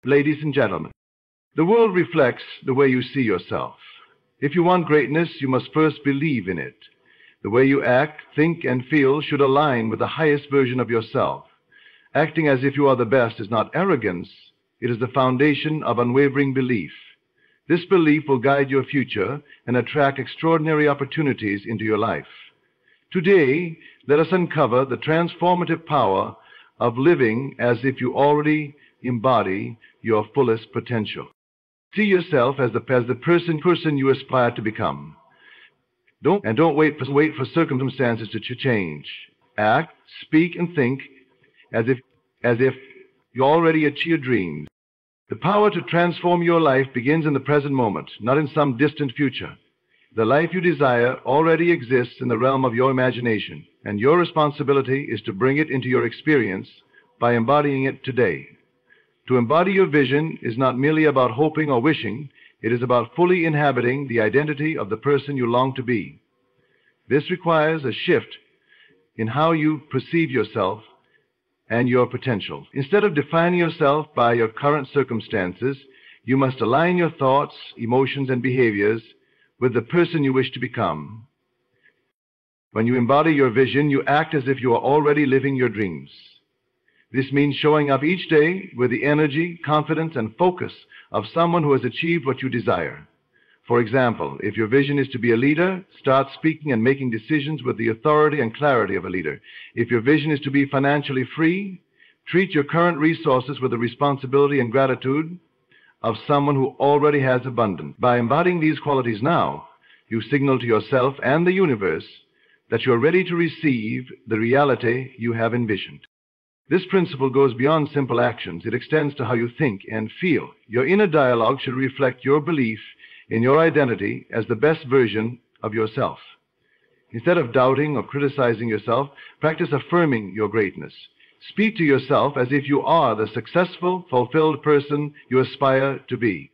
Ladies and gentlemen, the world reflects the way you see yourself. If you want greatness, you must first believe in it. The way you act, think, and feel should align with the highest version of yourself. Acting as if you are the best is not arrogance. It is the foundation of unwavering belief. This belief will guide your future and attract extraordinary opportunities into your life. Today, let us uncover the transformative power of living as if you already embody your fullest potential. See yourself as the person you aspire to become. Don't wait for circumstances to change. Act, speak, and think as if you already achieved your dreams. The power to transform your life begins in the present moment, not in some distant future. The life you desire already exists in the realm of your imagination, and your responsibility is to bring it into your experience by embodying it today. To embody your vision is not merely about hoping or wishing, it is about fully inhabiting the identity of the person you long to be. This requires a shift in how you perceive yourself and your potential. Instead of defining yourself by your current circumstances, you must align your thoughts, emotions, and behaviors with the person you wish to become. When you embody your vision, you act as if you are already living your dreams. This means showing up each day with the energy, confidence, and focus of someone who has achieved what you desire. For example, if your vision is to be a leader, start speaking and making decisions with the authority and clarity of a leader. If your vision is to be financially free, treat your current resources with the responsibility and gratitude of someone who already has abundance. By embodying these qualities now, you signal to yourself and the universe that you are ready to receive the reality you have envisioned. This principle goes beyond simple actions. It extends to how you think and feel. Your inner dialogue should reflect your belief in your identity as the best version of yourself. Instead of doubting or criticizing yourself, practice affirming your greatness. Speak to yourself as if you are the successful, fulfilled person you aspire to be.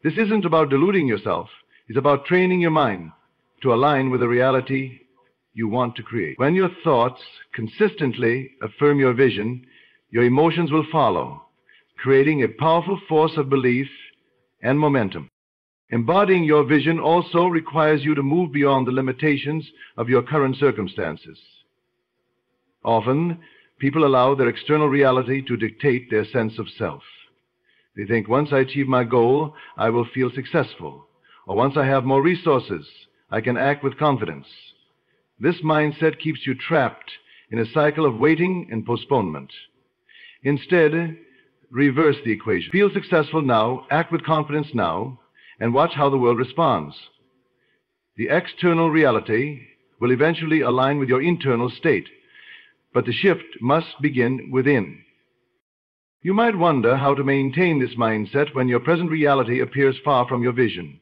This isn't about deluding yourself. It's about training your mind to align with the reality you want to create. When your thoughts consistently affirm your vision, your emotions will follow, creating a powerful force of belief and momentum. Embodying your vision also requires you to move beyond the limitations of your current circumstances. Often, people allow their external reality to dictate their sense of self. They think, once I achieve my goal, I will feel successful. Or once I have more resources, I can act with confidence. This mindset keeps you trapped in a cycle of waiting and postponement. Instead, reverse the equation. Feel successful now, act with confidence now, and watch how the world responds. The external reality will eventually align with your internal state, but the shift must begin within. You might wonder how to maintain this mindset when your present reality appears far from your vision.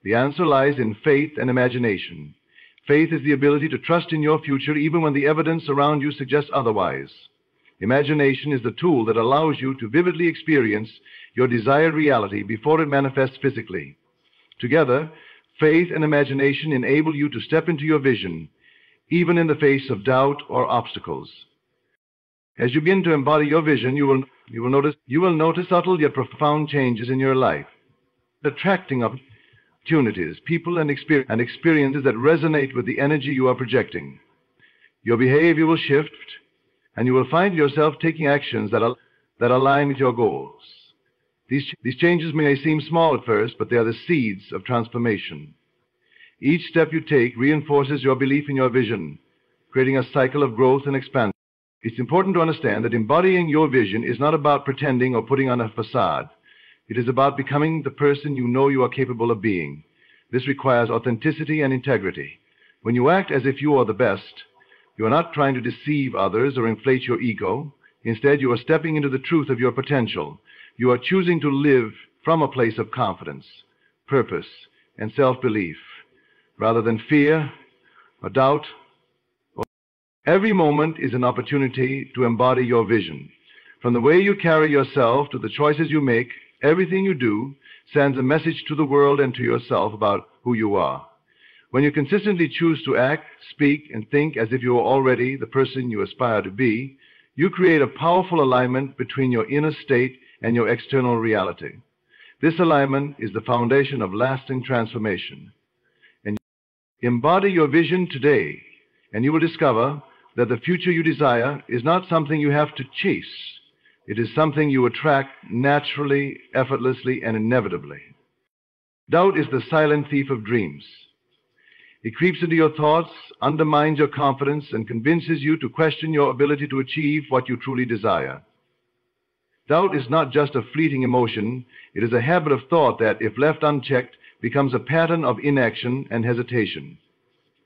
The answer lies in faith and imagination. Faith is the ability to trust in your future even when the evidence around you suggests otherwise. Imagination is the tool that allows you to vividly experience your desired reality before it manifests physically. Together, faith and imagination enable you to step into your vision, even in the face of doubt or obstacles. As you begin to embody your vision, you will notice subtle yet profound changes in your life, attracting opportunities, people, and experiences that resonate with the energy you are projecting. Your behavior will shift, and you will find yourself taking actions that align with your goals. These changes may seem small at first, but they are the seeds of transformation. Each step you take reinforces your belief in your vision, creating a cycle of growth and expansion. It's important to understand that embodying your vision is not about pretending or putting on a facade. It is about becoming the person you know you are capable of being. This requires authenticity and integrity. When you act as if you are the best, you are not trying to deceive others or inflate your ego. Instead, you are stepping into the truth of your potential. You are choosing to live from a place of confidence, purpose, and self-belief, rather than fear or doubt. Every moment is an opportunity to embody your vision. From the way you carry yourself to the choices you make, everything you do sends a message to the world and to yourself about who you are. When you consistently choose to act, speak, and think as if you are already the person you aspire to be, you create a powerful alignment between your inner state and your external reality. This alignment is the foundation of lasting transformation. And embody your vision today, and you will discover that the future you desire is not something you have to chase. It is something you attract naturally, effortlessly, and inevitably. Doubt is the silent thief of dreams. It creeps into your thoughts, undermines your confidence, and convinces you to question your ability to achieve what you truly desire. Doubt is not just a fleeting emotion. It is a habit of thought that, if left unchecked, becomes a pattern of inaction and hesitation.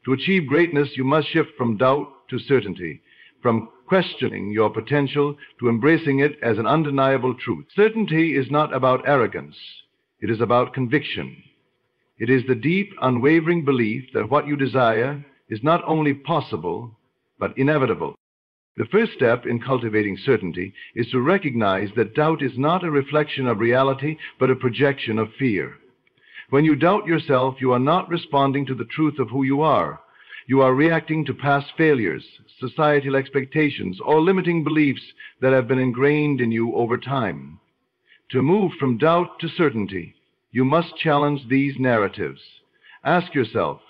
To achieve greatness, you must shift from doubt to certainty, from questioning your potential to embracing it as an undeniable truth. Certainty is not about arrogance. It is about conviction. It is the deep, unwavering belief that what you desire is not only possible, but inevitable. The first step in cultivating certainty is to recognize that doubt is not a reflection of reality, but a projection of fear. When you doubt yourself, you are not responding to the truth of who you are. You are reacting to past failures, societal expectations, or limiting beliefs that have been ingrained in you over time. To move from doubt to certainty, you must challenge these narratives. Ask yourself,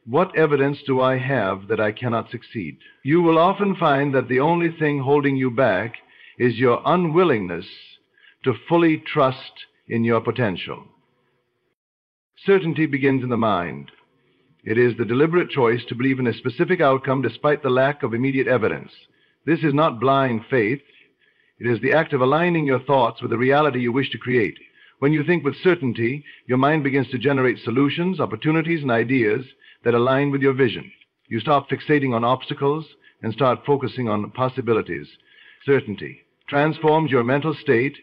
what evidence do I have that I cannot succeed? You will often find that the only thing holding you back is your unwillingness to fully trust in your potential. Certainty begins in the mind. It is the deliberate choice to believe in a specific outcome despite the lack of immediate evidence. This is not blind faith. It is the act of aligning your thoughts with the reality you wish to create. When you think with certainty, your mind begins to generate solutions, opportunities, and ideas that align with your vision. You stop fixating on obstacles and start focusing on possibilities. Certainty transforms your mental state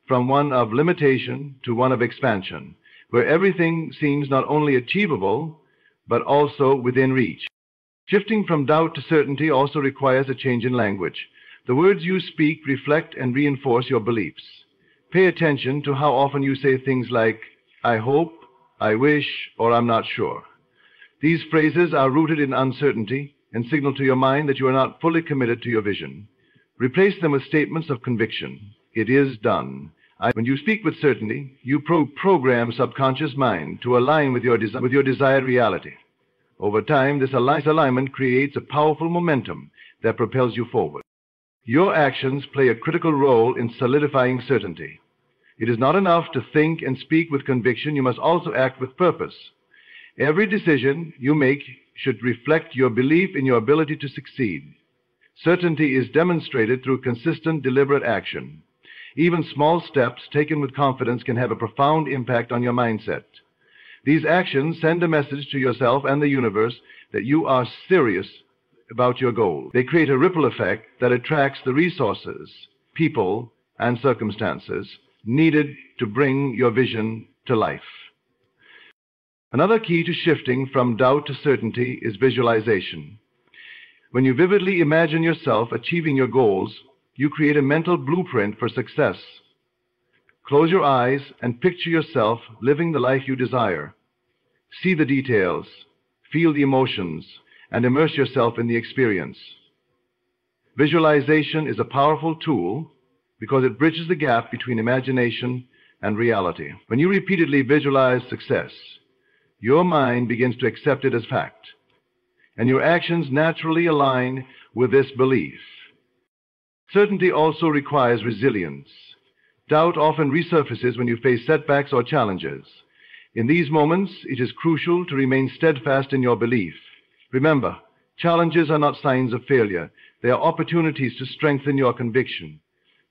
from one of limitation to one of expansion, where everything seems not only achievable, but also within reach. Shifting from doubt to certainty also requires a change in language. The words you speak reflect and reinforce your beliefs. Pay attention to how often you say things like, I hope, I wish, or I'm not sure. These phrases are rooted in uncertainty and signal to your mind that you are not fully committed to your vision. Replace them with statements of conviction. It is done. When you speak with certainty, you program subconscious mind to align with your desired reality. Over time, this alignment creates a powerful momentum that propels you forward. Your actions play a critical role in solidifying certainty. It is not enough to think and speak with conviction. You must also act with purpose. Every decision you make should reflect your belief in your ability to succeed. Certainty is demonstrated through consistent, deliberate action. Even small steps taken with confidence can have a profound impact on your mindset. These actions send a message to yourself and the universe that you are serious about your goal. They create a ripple effect that attracts the resources, people, and circumstances needed to bring your vision to life. Another key to shifting from doubt to certainty is visualization. When you vividly imagine yourself achieving your goals, you create a mental blueprint for success. Close your eyes and picture yourself living the life you desire. See the details, feel the emotions, and immerse yourself in the experience. Visualization is a powerful tool because it bridges the gap between imagination and reality. When you repeatedly visualize success, your mind begins to accept it as fact, and your actions naturally align with this belief. Certainty also requires resilience. Doubt often resurfaces when you face setbacks or challenges. In these moments, it is crucial to remain steadfast in your belief. Remember, challenges are not signs of failure. They are opportunities to strengthen your conviction.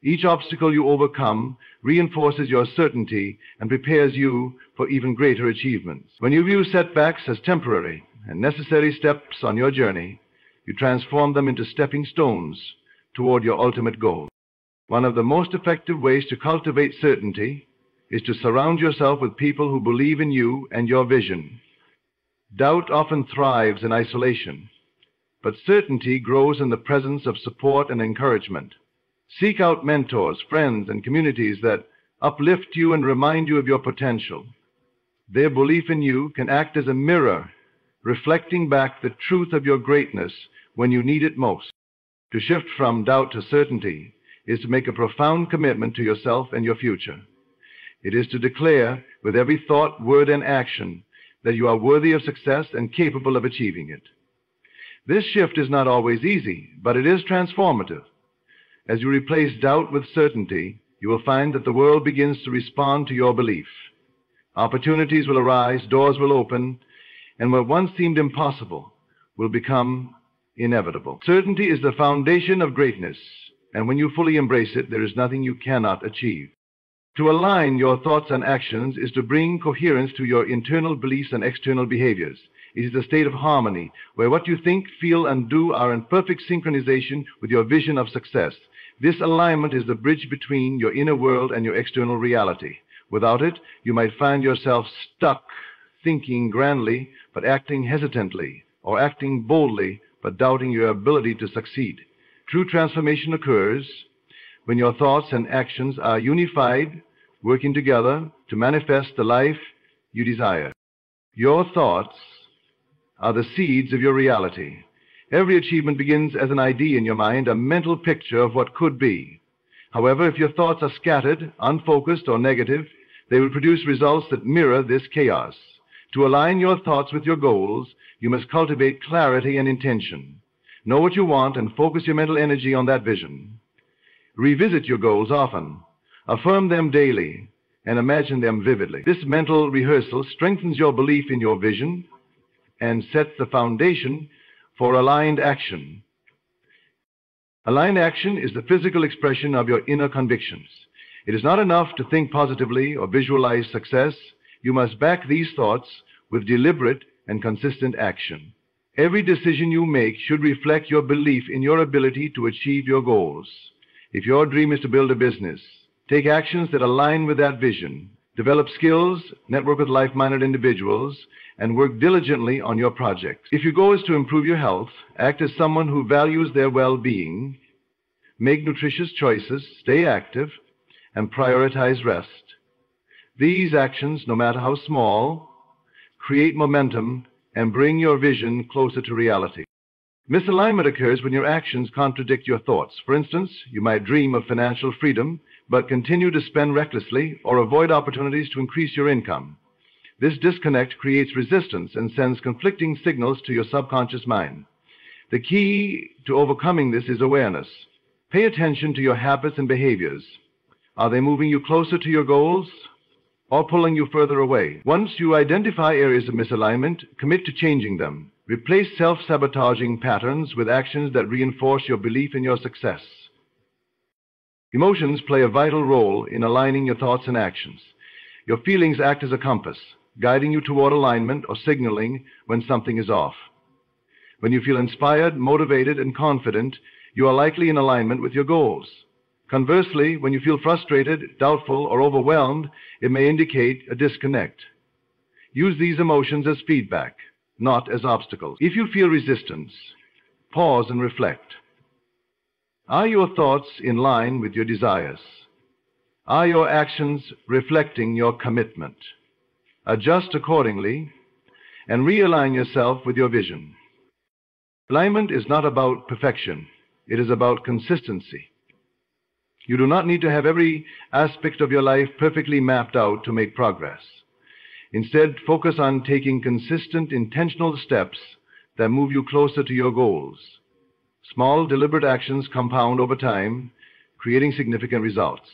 Each obstacle you overcome reinforces your certainty and prepares you for even greater achievements. When you view setbacks as temporary and necessary steps on your journey, you transform them into stepping stones toward your ultimate goal. One of the most effective ways to cultivate certainty is to surround yourself with people who believe in you and your vision. Doubt often thrives in isolation, but certainty grows in the presence of support and encouragement. Seek out mentors, friends, and communities that uplift you and remind you of your potential. Their belief in you can act as a mirror, reflecting back the truth of your greatness when you need it most. To shift from doubt to certainty is to make a profound commitment to yourself and your future. It is to declare with every thought, word, and action that you are worthy of success and capable of achieving it. This shift is not always easy, but it is transformative. As you replace doubt with certainty, you will find that the world begins to respond to your belief. Opportunities will arise, doors will open, and what once seemed impossible will become inevitable. Certainty is the foundation of greatness, and when you fully embrace it, there is nothing you cannot achieve. To align your thoughts and actions is to bring coherence to your internal beliefs and external behaviors. It is a state of harmony, where what you think, feel, and do are in perfect synchronization with your vision of success. This alignment is the bridge between your inner world and your external reality. Without it, you might find yourself stuck, thinking grandly, but acting hesitantly, or acting boldly, but doubting your ability to succeed. True transformation occurs when your thoughts and actions are unified, working together to manifest the life you desire. Your thoughts are the seeds of your reality. Every achievement begins as an idea in your mind, a mental picture of what could be. However, if your thoughts are scattered, unfocused, or negative, they will produce results that mirror this chaos. To align your thoughts with your goals, you must cultivate clarity and intention. Know what you want and focus your mental energy on that vision. Revisit your goals often. Affirm them daily and imagine them vividly. This mental rehearsal strengthens your belief in your vision and sets the foundation for aligned action. Aligned action is the physical expression of your inner convictions. It is not enough to think positively or visualize success. You must back these thoughts with deliberate and consistent action. Every decision you make should reflect your belief in your ability to achieve your goals. If your dream is to build a business, take actions that align with that vision. Develop skills, network with like-minded individuals, and work diligently on your projects. If your goal is to improve your health, act as someone who values their well-being, make nutritious choices, stay active, and prioritize rest. These actions, no matter how small, create momentum and bring your vision closer to reality. Misalignment occurs when your actions contradict your thoughts. For instance, you might dream of financial freedom, but continue to spend recklessly or avoid opportunities to increase your income. This disconnect creates resistance and sends conflicting signals to your subconscious mind. The key to overcoming this is awareness. Pay attention to your habits and behaviors. Are they moving you closer to your goals or pulling you further away? Once you identify areas of misalignment, commit to changing them. Replace self-sabotaging patterns with actions that reinforce your belief in your success. Emotions play a vital role in aligning your thoughts and actions. Your feelings act as a compass, guiding you toward alignment or signaling when something is off. When you feel inspired, motivated, and confident, you are likely in alignment with your goals. Conversely, when you feel frustrated, doubtful, or overwhelmed, it may indicate a disconnect. Use these emotions as feedback, not as obstacles. If you feel resistance, pause and reflect. Are your thoughts in line with your desires? Are your actions reflecting your commitment? Adjust accordingly and realign yourself with your vision. Alignment is not about perfection. It is about consistency. You do not need to have every aspect of your life perfectly mapped out to make progress. Instead, focus on taking consistent, intentional steps that move you closer to your goals. Small, deliberate actions compound over time, creating significant results.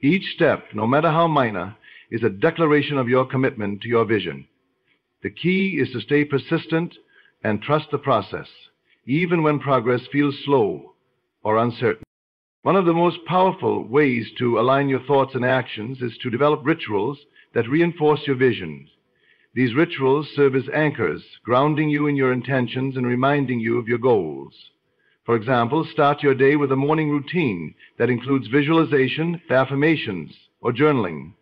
Each step, no matter how minor, is a declaration of your commitment to your vision. The key is to stay persistent and trust the process, even when progress feels slow or uncertain. One of the most powerful ways to align your thoughts and actions is to develop rituals that reinforce your vision. These rituals serve as anchors, grounding you in your intentions and reminding you of your goals. For example, start your day with a morning routine that includes visualization, affirmations, or journaling.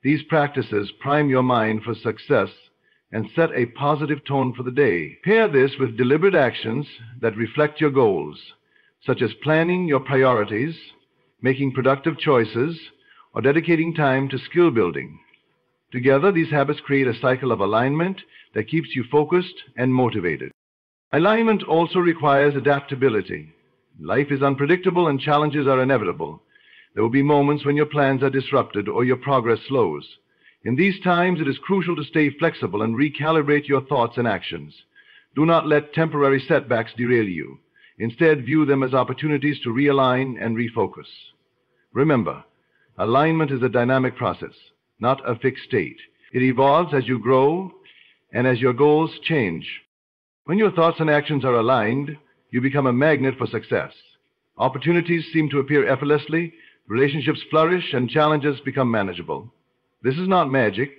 These practices prime your mind for success and set a positive tone for the day. Pair this with deliberate actions that reflect your goals, such as planning your priorities, making productive choices, or dedicating time to skill building. Together, these habits create a cycle of alignment that keeps you focused and motivated. Alignment also requires adaptability. Life is unpredictable and challenges are inevitable. There will be moments when your plans are disrupted or your progress slows. In these times, it is crucial to stay flexible and recalibrate your thoughts and actions. Do not let temporary setbacks derail you. Instead, view them as opportunities to realign and refocus. Remember, alignment is a dynamic process, not a fixed state. It evolves as you grow and as your goals change. When your thoughts and actions are aligned, you become a magnet for success. Opportunities seem to appear effortlessly, relationships flourish, and challenges become manageable. This is not magic.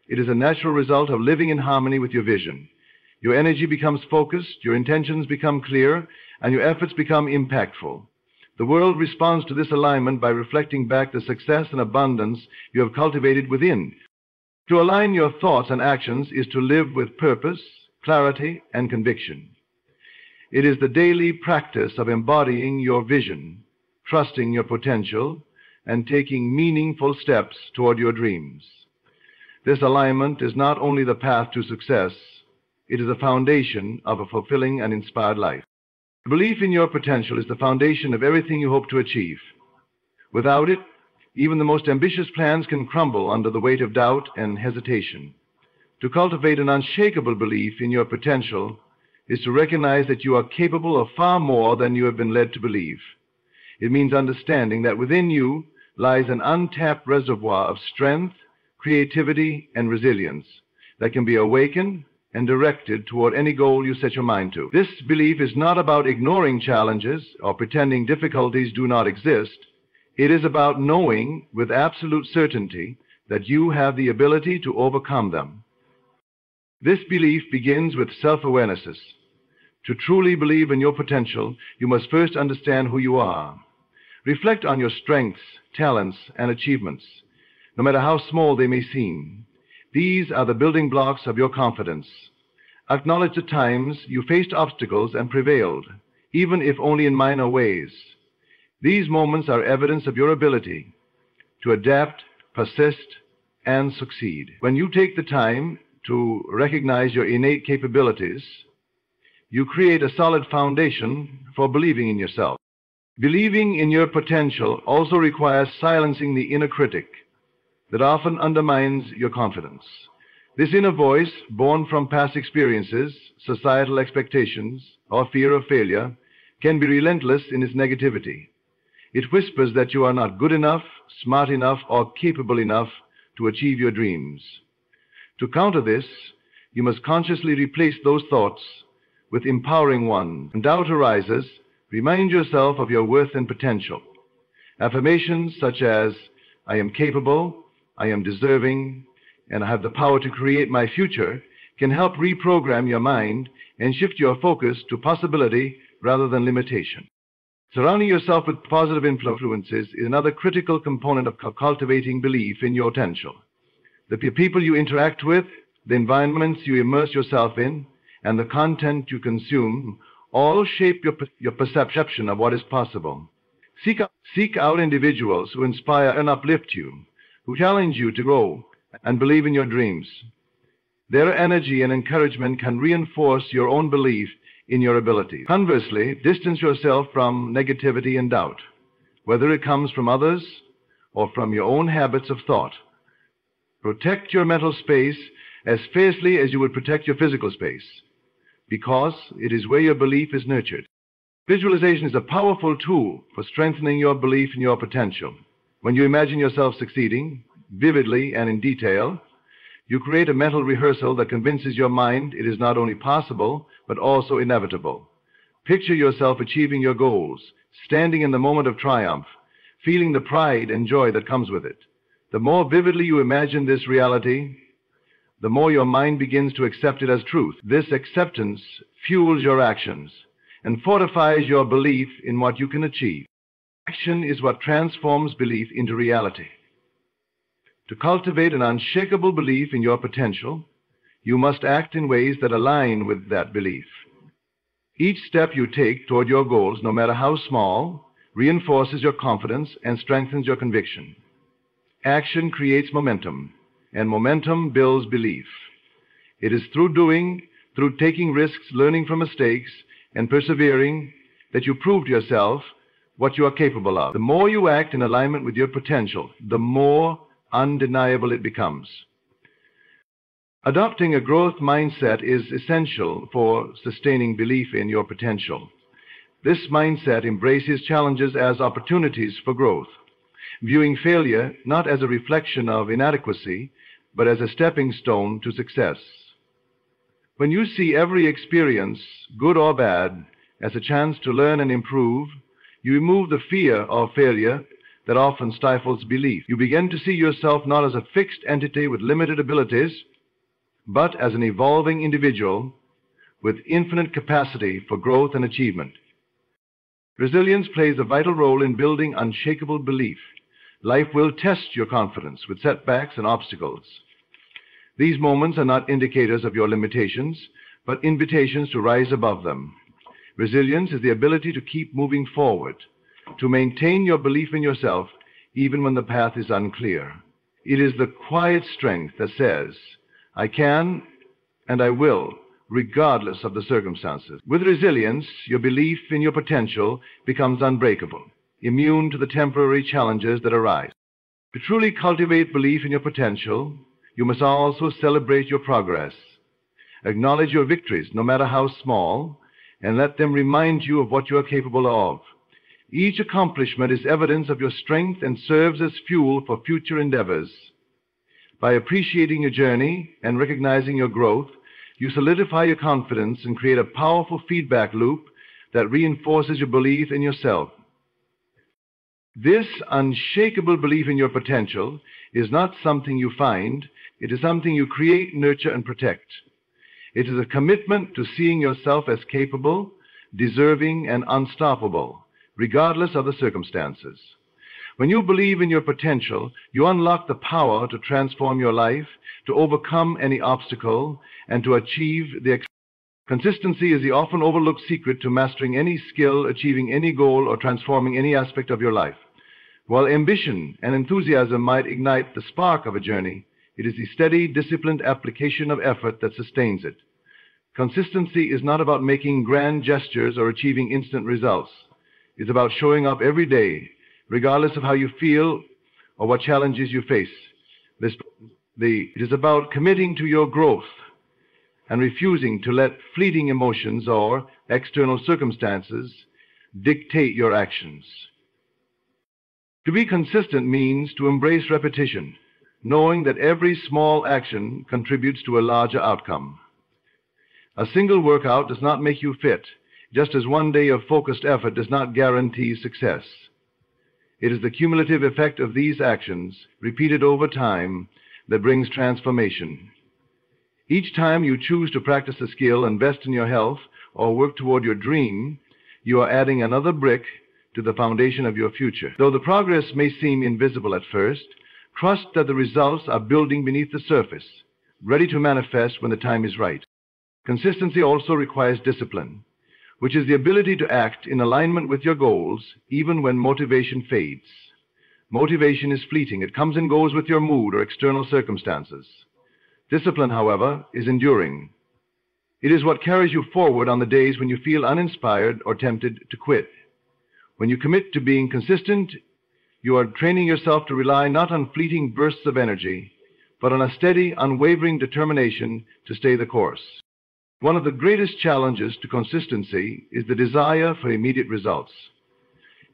It is a natural result of living in harmony with your vision. Your energy becomes focused, your intentions become clear, and your efforts become impactful. The world responds to this alignment by reflecting back the success and abundance you have cultivated within. To align your thoughts and actions is to live with purpose, clarity, and conviction. It is the daily practice of embodying your vision, trusting your potential, and taking meaningful steps toward your dreams. This alignment is not only the path to success, it is the foundation of a fulfilling and inspired life. Belief in your potential is the foundation of everything you hope to achieve. Without it, even the most ambitious plans can crumble under the weight of doubt and hesitation. To cultivate an unshakable belief in your potential is to recognize that you are capable of far more than you have been led to believe. It means understanding that within you lies an untapped reservoir of strength, creativity, and resilience that can be awakened and directed toward any goal you set your mind to. This belief is not about ignoring challenges or pretending difficulties do not exist. It is about knowing with absolute certainty that you have the ability to overcome them. This belief begins with self-awareness. To truly believe in your potential, you must first understand who you are. Reflect on your strengths, talents, and achievements, no matter how small they may seem. These are the building blocks of your confidence. Acknowledge the times you faced obstacles and prevailed, even if only in minor ways. These moments are evidence of your ability to adapt, persist, and succeed. When you take the time to recognize your innate capabilities, you create a solid foundation for believing in yourself. Believing in your potential also requires silencing the inner critic that often undermines your confidence. This inner voice, born from past experiences, societal expectations, or fear of failure, can be relentless in its negativity. It whispers that you are not good enough, smart enough, or capable enough to achieve your dreams. To counter this, you must consciously replace those thoughts with empowering ones. When doubt arises, remind yourself of your worth and potential. Affirmations such as, "I am capable," "I am deserving," and "I have the power to create my future" can help reprogram your mind and shift your focus to possibility rather than limitation. Surrounding yourself with positive influences is another critical component of cultivating belief in your potential. The people you interact with, the environments you immerse yourself in, and the content you consume all shape your perception of what is possible. Seek out individuals who inspire and uplift you, who challenge you to grow and believe in your dreams. Their energy and encouragement can reinforce your own belief in your abilities. Conversely, distance yourself from negativity and doubt, whether it comes from others or from your own habits of thought. Protect your mental space as fiercely as you would protect your physical space, because it is where your belief is nurtured. Visualization is a powerful tool for strengthening your belief in your potential. When you imagine yourself succeeding, vividly and in detail, you create a mental rehearsal that convinces your mind it is not only possible, but also inevitable. Picture yourself achieving your goals, standing in the moment of triumph, feeling the pride and joy that comes with it. The more vividly you imagine this reality, the more your mind begins to accept it as truth. This acceptance fuels your actions and fortifies your belief in what you can achieve. Action is what transforms belief into reality. To cultivate an unshakable belief in your potential, you must act in ways that align with that belief. Each step you take toward your goals, no matter how small, reinforces your confidence and strengthens your conviction. Action creates momentum, and momentum builds belief. It is through doing, through taking risks, learning from mistakes, and persevering that you prove to yourself what you are capable of. The more you act in alignment with your potential, the more undeniable it becomes. Adopting a growth mindset is essential for sustaining belief in your potential. This mindset embraces challenges as opportunities for growth, viewing failure not as a reflection of inadequacy, but as a stepping stone to success. When you see every experience, good or bad, as a chance to learn and improve, you remove the fear of failure that often stifles belief. You begin to see yourself not as a fixed entity with limited abilities, but as an evolving individual with infinite capacity for growth and achievement. Resilience plays a vital role in building unshakable belief. Life will test your confidence with setbacks and obstacles. These moments are not indicators of your limitations, but invitations to rise above them. Resilience is the ability to keep moving forward, to maintain your belief in yourself even when the path is unclear. It is the quiet strength that says, I can and I will, regardless of the circumstances. With resilience, your belief in your potential becomes unbreakable, immune to the temporary challenges that arise. To truly cultivate belief in your potential, you must also celebrate your progress. Acknowledge your victories, no matter how small, and let them remind you of what you are capable of. Each accomplishment is evidence of your strength and serves as fuel for future endeavors. By appreciating your journey and recognizing your growth, you solidify your confidence and create a powerful feedback loop that reinforces your belief in yourself. This unshakable belief in your potential is not something you find, it is something you create, nurture, and protect. It is a commitment to seeing yourself as capable, deserving, and unstoppable, regardless of the circumstances. When you believe in your potential, you unlock the power to transform your life, to overcome any obstacle, and to achieve the Consistency is the often overlooked secret to mastering any skill, achieving any goal, or transforming any aspect of your life. While ambition and enthusiasm might ignite the spark of a journey, it is the steady, disciplined application of effort that sustains it. Consistency is not about making grand gestures or achieving instant results. It's about showing up every day, regardless of how you feel or what challenges you face. It is about committing to your growth and refusing to let fleeting emotions or external circumstances dictate your actions. To be consistent means to embrace repetition, knowing that every small action contributes to a larger outcome. A single workout does not make you fit, just as one day of focused effort does not guarantee success. It is the cumulative effect of these actions, repeated over time, that brings transformation. Each time you choose to practice a skill, invest in your health, or work toward your dream, you are adding another brick to the foundation of your future. Though the progress may seem invisible at first, trust that the results are building beneath the surface, ready to manifest when the time is right. Consistency also requires discipline, which is the ability to act in alignment with your goals even when motivation fades. Motivation is fleeting. It comes and goes with your mood or external circumstances. Discipline, however, is enduring. It is what carries you forward on the days when you feel uninspired or tempted to quit. When you commit to being consistent, you are training yourself to rely not on fleeting bursts of energy, but on a steady, unwavering determination to stay the course. One of the greatest challenges to consistency is the desire for immediate results.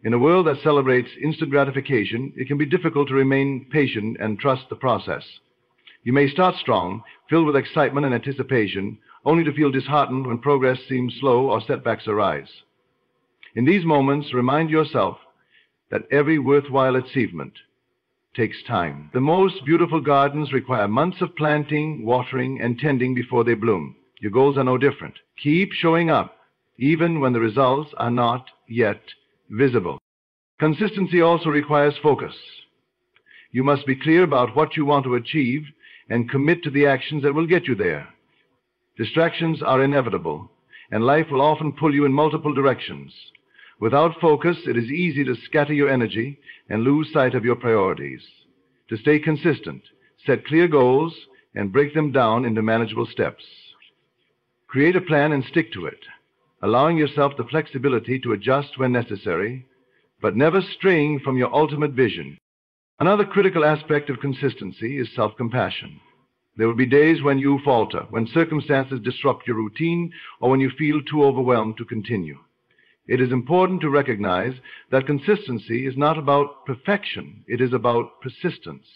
In a world that celebrates instant gratification, it can be difficult to remain patient and trust the process. You may start strong, filled with excitement and anticipation, only to feel disheartened when progress seems slow or setbacks arise. In these moments, remind yourself that every worthwhile achievement takes time. The most beautiful gardens require months of planting, watering, and tending before they bloom. Your goals are no different. Keep showing up, even when the results are not yet visible. Consistency also requires focus. You must be clear about what you want to achieve and commit to the actions that will get you there. Distractions are inevitable, and life will often pull you in multiple directions. Without focus, it is easy to scatter your energy and lose sight of your priorities. To stay consistent, set clear goals and break them down into manageable steps. Create a plan and stick to it. allowing yourself the flexibility to adjust when necessary, but never straying from your ultimate vision. Another critical aspect of consistency is self-compassion. There will be days when you falter, when circumstances disrupt your routine, or when you feel too overwhelmed to continue. It is important to recognize that consistency is not about perfection. It is about persistence.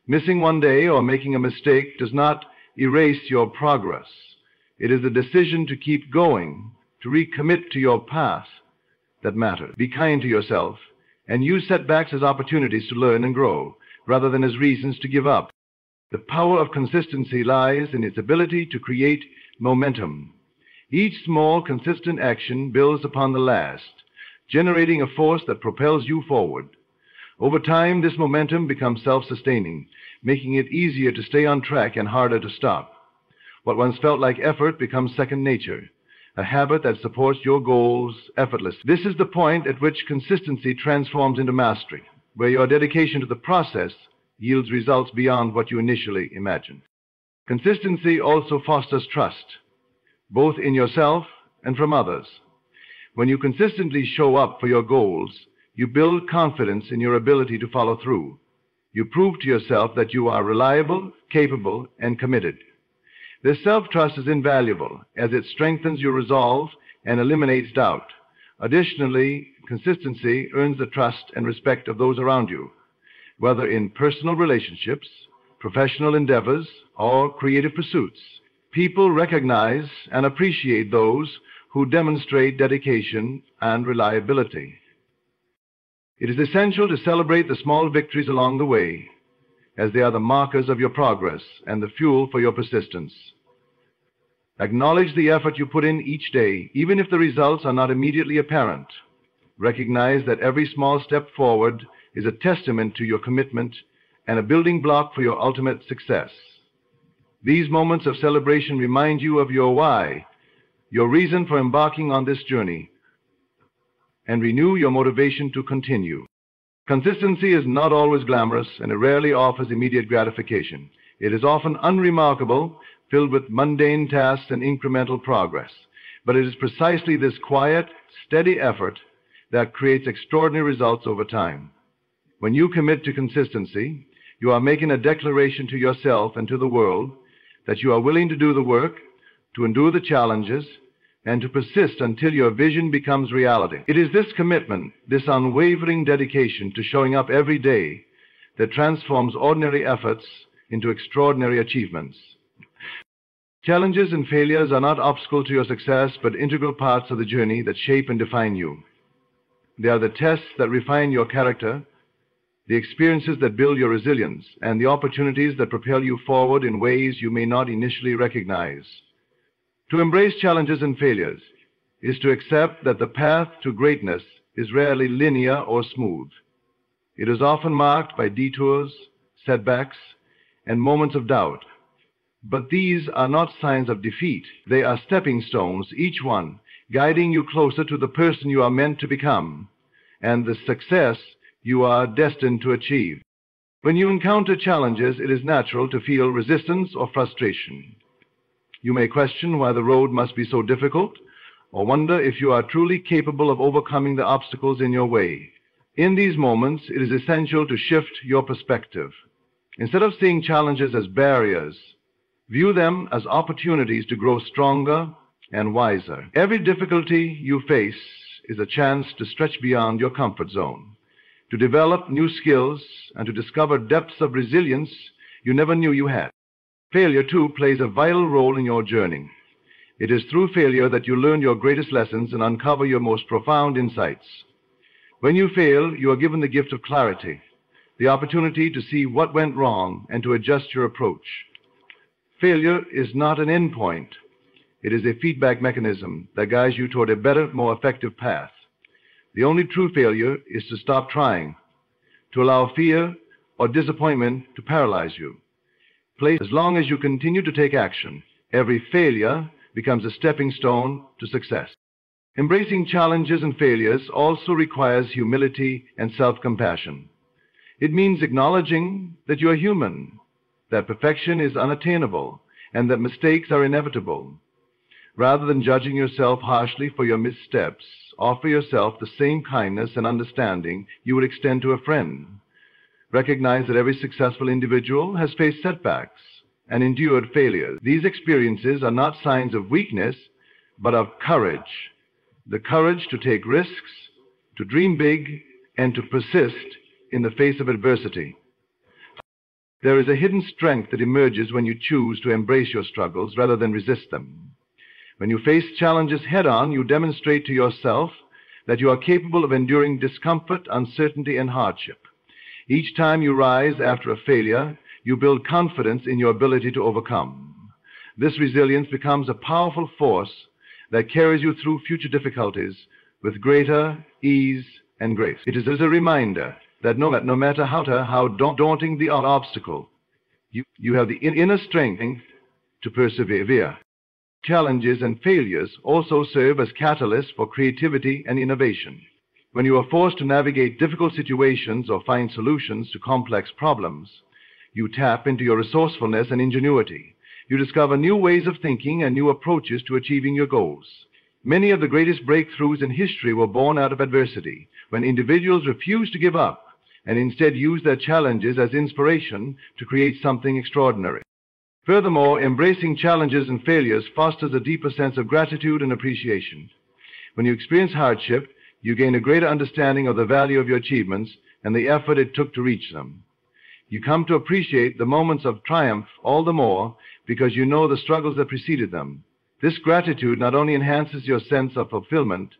Missing one day or making a mistake does not erase your progress. It is the decision to keep going, to recommit to your path that matters. Be kind to yourself and use setbacks as opportunities to learn and grow, rather than as reasons to give up. The power of consistency lies in its ability to create momentum. Each small, consistent action builds upon the last, generating a force that propels you forward. Over time, this momentum becomes self-sustaining, making it easier to stay on track and harder to stop. What once felt like effort becomes second nature, a habit that supports your goals effortlessly. This is the point at which consistency transforms into mastery, where your dedication to the process yields results beyond what you initially imagined. Consistency also fosters trust, both in yourself and from others. When you consistently show up for your goals, you build confidence in your ability to follow through. You prove to yourself that you are reliable, capable, and committed. This self-trust is invaluable as it strengthens your resolve and eliminates doubt. Additionally, consistency earns the trust and respect of those around you, whether in personal relationships, professional endeavors, or creative pursuits. People recognize and appreciate those who demonstrate dedication and reliability. It is essential to celebrate the small victories along the way, as they are the markers of your progress and the fuel for your persistence. Acknowledge the effort you put in each day, even if the results are not immediately apparent. Recognize that every small step forward is a testament to your commitment and a building block for your ultimate success. These moments of celebration remind you of your why, your reason for embarking on this journey, and renew your motivation to continue. Consistency is not always glamorous, and it rarely offers immediate gratification. It is often unremarkable, filled with mundane tasks and incremental progress. But it is precisely this quiet, steady effort that creates extraordinary results over time. When you commit to consistency, you are making a declaration to yourself and to the world that you are willing to do the work, to endure the challenges, and to persist until your vision becomes reality. It is this commitment, this unwavering dedication to showing up every day, that transforms ordinary efforts into extraordinary achievements. Challenges and failures are not obstacles to your success, but integral parts of the journey that shape and define you. They are the tests that refine your character, the experiences that build your resilience, and the opportunities that propel you forward in ways you may not initially recognize. To embrace challenges and failures is to accept that the path to greatness is rarely linear or smooth. It is often marked by detours, setbacks, and moments of doubt. But these are not signs of defeat. They are stepping stones, each one guiding you closer to the person you are meant to become and the success you are destined to achieve. When you encounter challenges, it is natural to feel resistance or frustration. You may question why the road must be so difficult, or wonder if you are truly capable of overcoming the obstacles in your way. In these moments, it is essential to shift your perspective. Instead of seeing challenges as barriers, view them as opportunities to grow stronger and wiser. Every difficulty you face is a chance to stretch beyond your comfort zone, to develop new skills, and to discover depths of resilience you never knew you had. Failure, too, plays a vital role in your journey. It is through failure that you learn your greatest lessons and uncover your most profound insights. When you fail, you are given the gift of clarity, the opportunity to see what went wrong and to adjust your approach. Failure is not an end point. It is a feedback mechanism that guides you toward a better, more effective path. The only true failure is to stop trying, to allow fear or disappointment to paralyze you. As long as you continue to take action, every failure becomes a stepping stone to success. Embracing challenges and failures also requires humility and self-compassion. It means acknowledging that you are human, that perfection is unattainable, and that mistakes are inevitable. Rather than judging yourself harshly for your missteps, offer yourself the same kindness and understanding you would extend to a friend. Recognize that every successful individual has faced setbacks and endured failures. These experiences are not signs of weakness, but of courage. The courage to take risks, to dream big, and to persist in the face of adversity. There is a hidden strength that emerges when you choose to embrace your struggles rather than resist them. When you face challenges head-on, you demonstrate to yourself that you are capable of enduring discomfort, uncertainty, and hardship. Each time you rise after a failure, you build confidence in your ability to overcome. This resilience becomes a powerful force that carries you through future difficulties with greater ease and grace. It is as a reminder that no matter how daunting the obstacle, you have the inner strength to persevere. Challenges and failures also serve as catalysts for creativity and innovation. When you are forced to navigate difficult situations or find solutions to complex problems, you tap into your resourcefulness and ingenuity. You discover new ways of thinking and new approaches to achieving your goals. Many of the greatest breakthroughs in history were born out of adversity, when individuals refused to give up and instead used their challenges as inspiration to create something extraordinary. Furthermore, embracing challenges and failures fosters a deeper sense of gratitude and appreciation. When you experience hardship, you gain a greater understanding of the value of your achievements and the effort it took to reach them. You come to appreciate the moments of triumph all the more because you know the struggles that preceded them. This gratitude not only enhances your sense of fulfillment,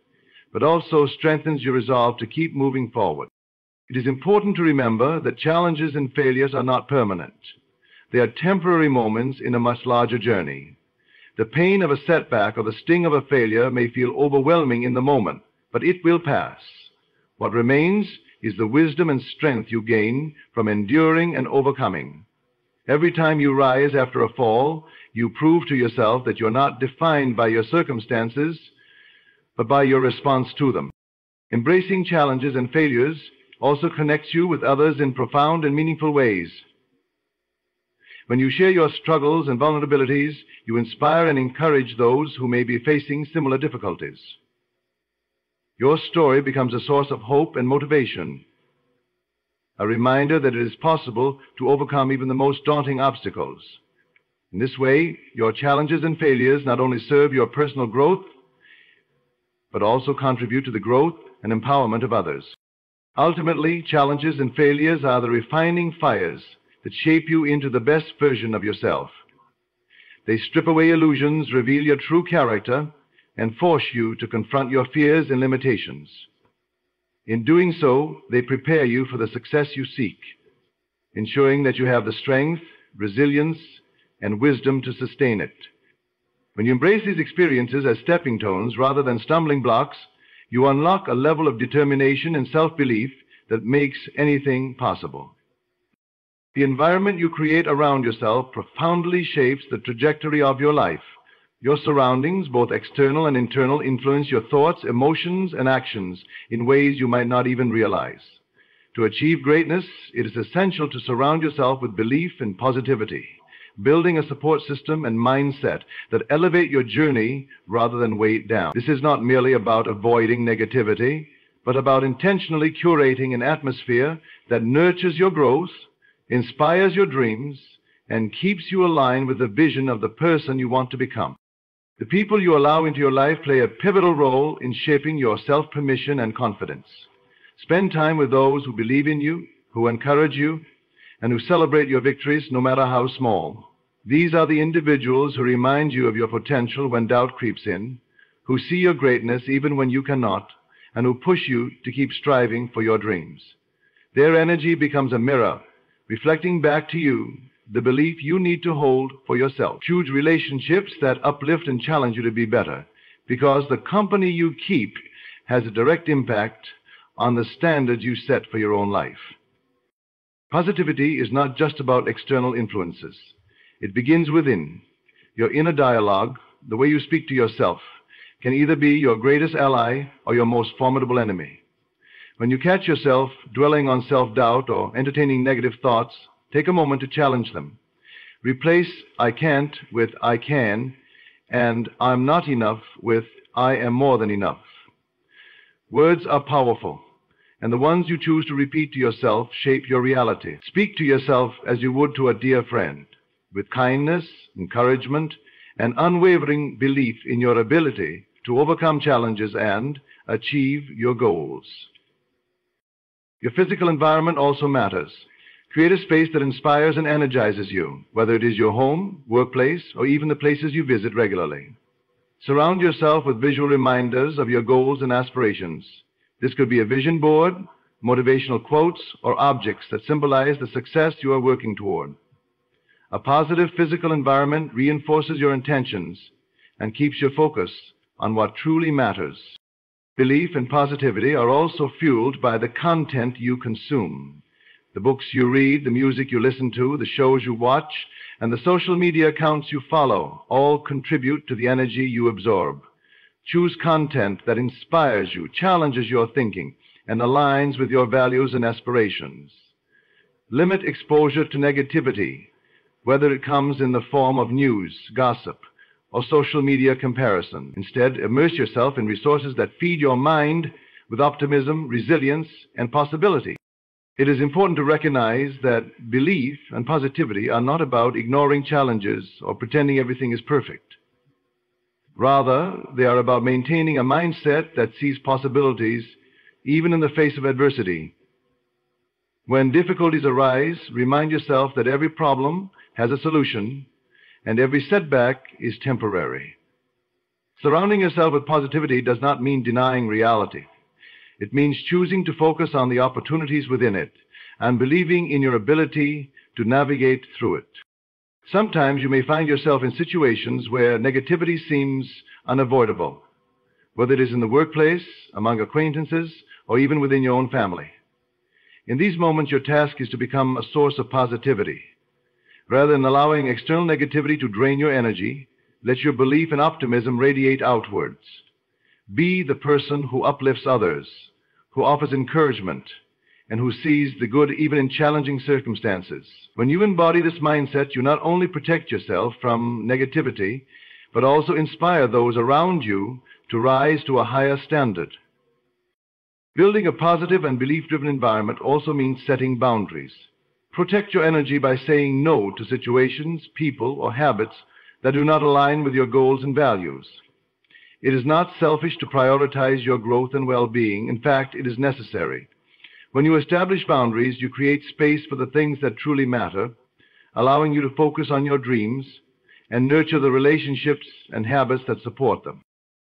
but also strengthens your resolve to keep moving forward. It is important to remember that challenges and failures are not permanent. They are temporary moments in a much larger journey. The pain of a setback or the sting of a failure may feel overwhelming in the moment, but it will pass. What remains is the wisdom and strength you gain from enduring and overcoming. Every time you rise after a fall, you prove to yourself that you're not defined by your circumstances, but by your response to them. Embracing challenges and failures also connects you with others in profound and meaningful ways. When you share your struggles and vulnerabilities, you inspire and encourage those who may be facing similar difficulties. Your story becomes a source of hope and motivation, a reminder that it is possible to overcome even the most daunting obstacles. In this way, your challenges and failures not only serve your personal growth, but also contribute to the growth and empowerment of others. Ultimately, challenges and failures are the refining fires that shape you into the best version of yourself. They strip away illusions, reveal your true character, and force you to confront your fears and limitations. In doing so, they prepare you for the success you seek, ensuring that you have the strength, resilience, and wisdom to sustain it. When you embrace these experiences as stepping stones rather than stumbling blocks, you unlock a level of determination and self-belief that makes anything possible. The environment you create around yourself profoundly shapes the trajectory of your life. Your surroundings, both external and internal, influence your thoughts, emotions, and actions in ways you might not even realize. To achieve greatness, it is essential to surround yourself with belief and positivity, building a support system and mindset that elevate your journey rather than weigh it down. This is not merely about avoiding negativity, but about intentionally curating an atmosphere that nurtures your growth, inspires your dreams, and keeps you aligned with the vision of the person you want to become. The people you allow into your life play a pivotal role in shaping your self-permission and confidence. Spend time with those who believe in you, who encourage you, and who celebrate your victories no matter how small. These are the individuals who remind you of your potential when doubt creeps in, who see your greatness even when you cannot, and who push you to keep striving for your dreams. Their energy becomes a mirror, reflecting back to you the belief you need to hold for yourself. Choose relationships that uplift and challenge you to be better, because the company you keep has a direct impact on the standards you set for your own life. Positivity is not just about external influences. It begins within. Your inner dialogue, the way you speak to yourself, can either be your greatest ally or your most formidable enemy. When you catch yourself dwelling on self-doubt or entertaining negative thoughts, take a moment to challenge them. Replace "I can't" with "I can," and I'm not enough with I am more than enough. Words are powerful, and the ones you choose to repeat to yourself shape your reality. Speak to yourself as you would to a dear friend, with kindness, encouragement, and unwavering belief in your ability to overcome challenges and achieve your goals. Your physical environment also matters. Create a space that inspires and energizes you, whether it is your home, workplace, or even the places you visit regularly. Surround yourself with visual reminders of your goals and aspirations. This could be a vision board, motivational quotes, or objects that symbolize the success you are working toward. A positive physical environment reinforces your intentions and keeps your focus on what truly matters. Belief and positivity are also fueled by the content you consume. The books you read, the music you listen to, the shows you watch, and the social media accounts you follow all contribute to the energy you absorb. Choose content that inspires you, challenges your thinking, and aligns with your values and aspirations. Limit exposure to negativity, whether it comes in the form of news, gossip, or social media comparison. Instead, immerse yourself in resources that feed your mind with optimism, resilience, and possibility. It is important to recognize that belief and positivity are not about ignoring challenges or pretending everything is perfect. Rather, they are about maintaining a mindset that sees possibilities even in the face of adversity. When difficulties arise, remind yourself that every problem has a solution and every setback is temporary. Surrounding yourself with positivity does not mean denying reality. It means choosing to focus on the opportunities within it and believing in your ability to navigate through it. Sometimes you may find yourself in situations where negativity seems unavoidable, whether it is in the workplace, among acquaintances, or even within your own family. In these moments, your task is to become a source of positivity. Rather than allowing external negativity to drain your energy, let your belief and optimism radiate outwards. Be the person who uplifts others, who offers encouragement, and who sees the good even in challenging circumstances. When you embody this mindset, you not only protect yourself from negativity, but also inspire those around you to rise to a higher standard. Building a positive and belief-driven environment also means setting boundaries. Protect your energy by saying no to situations, people, or habits that do not align with your goals and values. It is not selfish to prioritize your growth and well-being. In fact, it is necessary. When you establish boundaries, you create space for the things that truly matter, allowing you to focus on your dreams and nurture the relationships and habits that support them.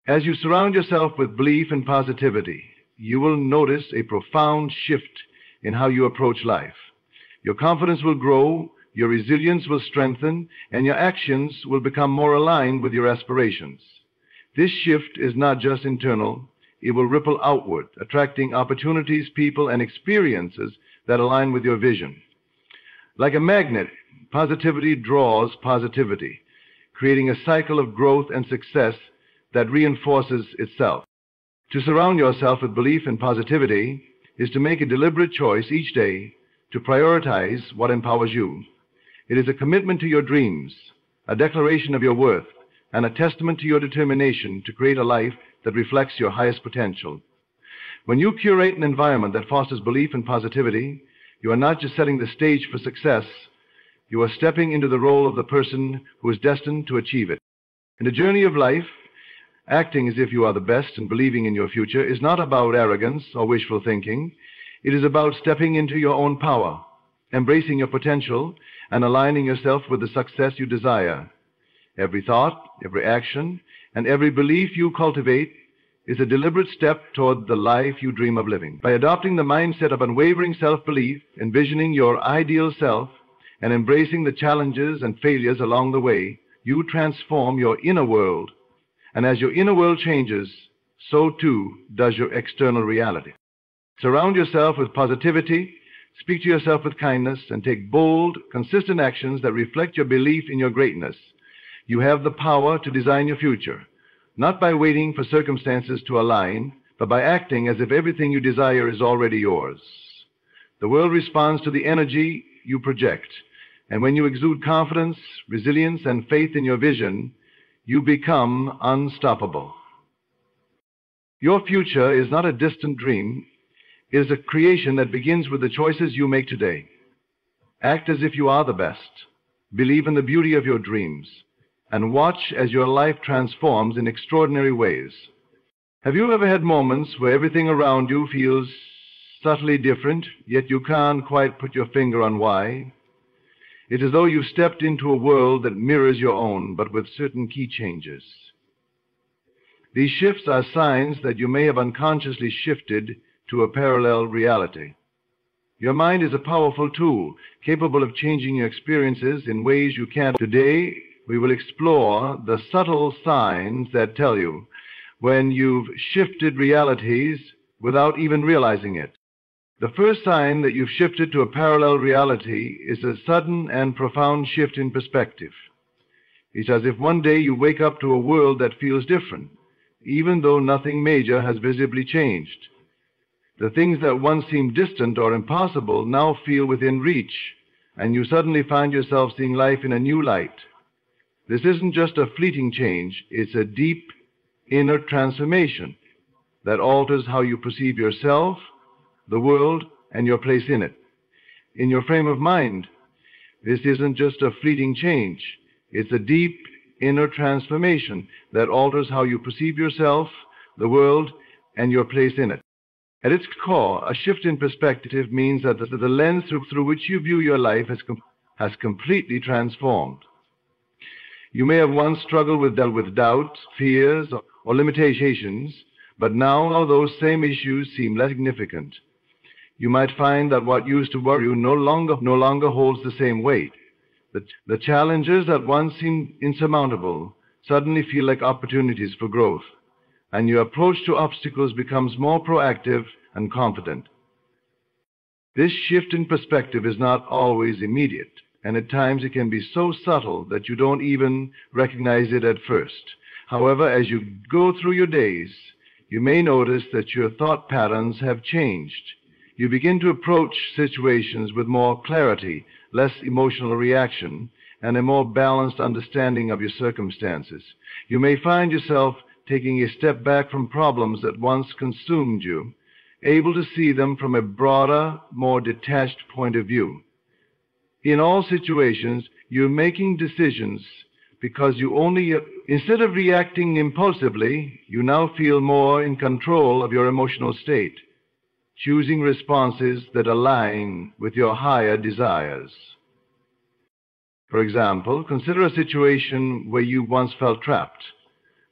As you surround yourself with belief and positivity, you will notice a profound shift in how you approach life. Your confidence will grow, your resilience will strengthen, and your actions will become more aligned with your aspirations. This shift is not just internal, it will ripple outward, attracting opportunities, people, and experiences that align with your vision. Like a magnet, positivity draws positivity, creating a cycle of growth and success that reinforces itself. To surround yourself with belief and positivity is to make a deliberate choice each day to prioritize what empowers you. It is a commitment to your dreams, a declaration of your worth, and a testament to your determination to create a life that reflects your highest potential. When you curate an environment that fosters belief and positivity, you are not just setting the stage for success, you are stepping into the role of the person who is destined to achieve it. In the journey of life, acting as if you are the best and believing in your future is not about arrogance or wishful thinking. It is about stepping into your own power, embracing your potential, and aligning yourself with the success you desire. Every thought, every action, and every belief you cultivate is a deliberate step toward the life you dream of living. By adopting the mindset of unwavering self-belief, envisioning your ideal self, and embracing the challenges and failures along the way, you transform your inner world. And as your inner world changes, so too does your external reality. Surround yourself with positivity, speak to yourself with kindness, and take bold, consistent actions that reflect your belief in your greatness. You have the power to design your future, not by waiting for circumstances to align, but by acting as if everything you desire is already yours. The world responds to the energy you project, and when you exude confidence, resilience, and faith in your vision, you become unstoppable. Your future is not a distant dream. It is a creation that begins with the choices you make today. Act as if you are the best. Believe in the beauty of your dreams, and watch as your life transforms in extraordinary ways. Have you ever had moments where everything around you feels subtly different, yet you can't quite put your finger on why? It is as though you've stepped into a world that mirrors your own, but with certain key changes. These shifts are signs that you may have unconsciously shifted to a parallel reality. Your mind is a powerful tool, capable of changing your experiences in ways you can't. Today, we will explore the subtle signs that tell you when you've shifted realities without even realizing it. The first sign that you've shifted to a parallel reality is a sudden and profound shift in perspective. It's as if one day you wake up to a world that feels different, even though nothing major has visibly changed. The things that once seemed distant or impossible now feel within reach, and you suddenly find yourself seeing life in a new light. This isn't just a fleeting change, it's a deep inner transformation that alters how you perceive yourself, the world, and your place in it. In your frame of mind, this isn't just a fleeting change, it's a deep inner transformation that alters how you perceive yourself, the world, and your place in it. At its core, a shift in perspective means that the lens through which you view your life has completely transformed. You may have once struggled with doubt, fears, or limitations, but now those same issues seem less significant. You might find that what used to worry you no longer holds the same weight. The challenges that once seemed insurmountable suddenly feel like opportunities for growth, and your approach to obstacles becomes more proactive and confident. This shift in perspective is not always immediate, and at times it can be so subtle that you don't even recognize it at first. However, as you go through your days, you may notice that your thought patterns have changed. You begin to approach situations with more clarity, less emotional reaction, and a more balanced understanding of your circumstances. You may find yourself taking a step back from problems that once consumed you, able to see them from a broader, more detached point of view. In all situations, you're making decisions because instead of reacting impulsively, you now feel more in control of your emotional state, choosing responses that align with your higher desires. For example, consider a situation where you once felt trapped,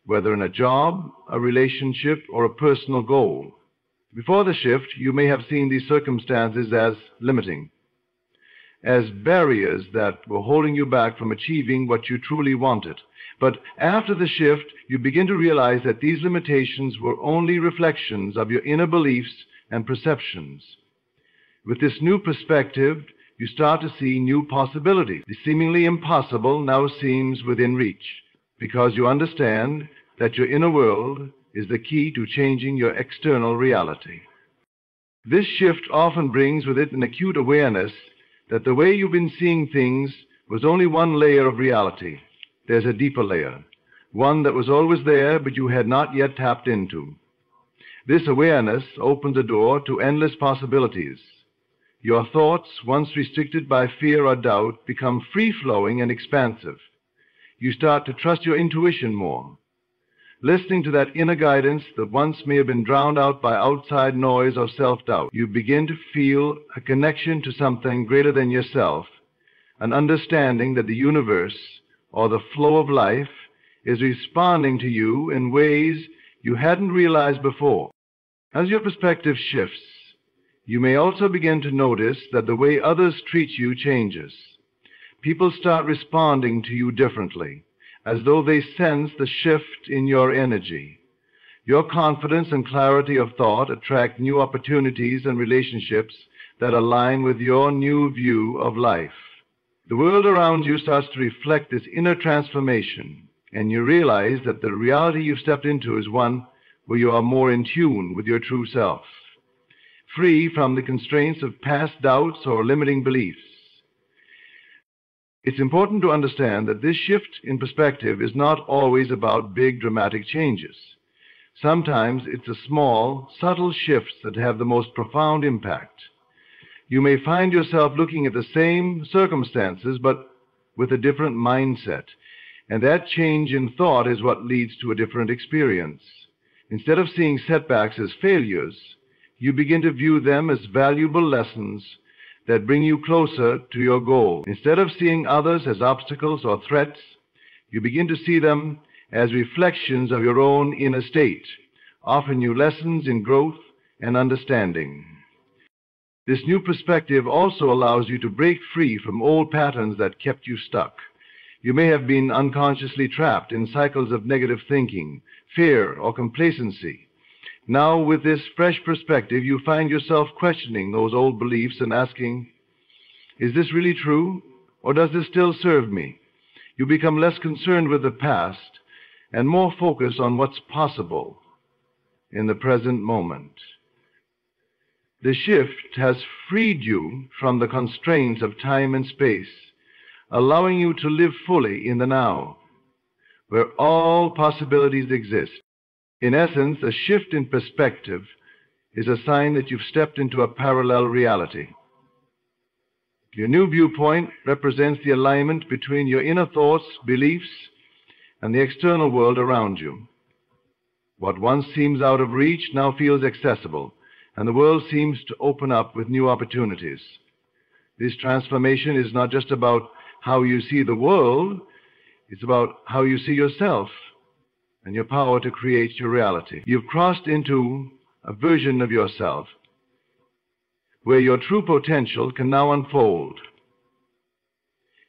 whether in a job, a relationship, or a personal goal. Before the shift, you may have seen these circumstances as limiting, as barriers that were holding you back from achieving what you truly wanted. But after the shift, you begin to realize that these limitations were only reflections of your inner beliefs and perceptions. With this new perspective, you start to see new possibilities. The seemingly impossible now seems within reach, because you understand that your inner world is the key to changing your external reality. This shift often brings with it an acute awareness that the way you've been seeing things was only one layer of reality. There's a deeper layer, one that was always there but you had not yet tapped into. This awareness opens the door to endless possibilities. Your thoughts, once restricted by fear or doubt, become free-flowing and expansive. You start to trust your intuition more, listening to that inner guidance that once may have been drowned out by outside noise or self-doubt. You begin to feel a connection to something greater than yourself, an understanding that the universe, or the flow of life, is responding to you in ways you hadn't realized before. As your perspective shifts, you may also begin to notice that the way others treat you changes. People start responding to you differently, as though they sense the shift in your energy. Your confidence and clarity of thought attract new opportunities and relationships that align with your new view of life. The world around you starts to reflect this inner transformation, and you realize that the reality you've stepped into is one where you are more in tune with your true self, free from the constraints of past doubts or limiting beliefs. It's important to understand that this shift in perspective is not always about big dramatic changes. Sometimes it's the small, subtle shifts that have the most profound impact. You may find yourself looking at the same circumstances, but with a different mindset. And that change in thought is what leads to a different experience. Instead of seeing setbacks as failures, you begin to view them as valuable lessons that bring you closer to your goal. Instead of seeing others as obstacles or threats, you begin to see them as reflections of your own inner state, offering you lessons in growth and understanding. This new perspective also allows you to break free from old patterns that kept you stuck. You may have been unconsciously trapped in cycles of negative thinking, fear, or complacency. Now, with this fresh perspective, you find yourself questioning those old beliefs and asking, is this really true, or does this still serve me? You become less concerned with the past and more focused on what's possible in the present moment. The shift has freed you from the constraints of time and space, allowing you to live fully in the now, where all possibilities exist. In essence, a shift in perspective is a sign that you've stepped into a parallel reality. Your new viewpoint represents the alignment between your inner thoughts, beliefs, and the external world around you. What once seems out of reach now feels accessible, and the world seems to open up with new opportunities. This transformation is not just about how you see the world, it's about how you see yourself and your power to create your reality. You've crossed into a version of yourself where your true potential can now unfold,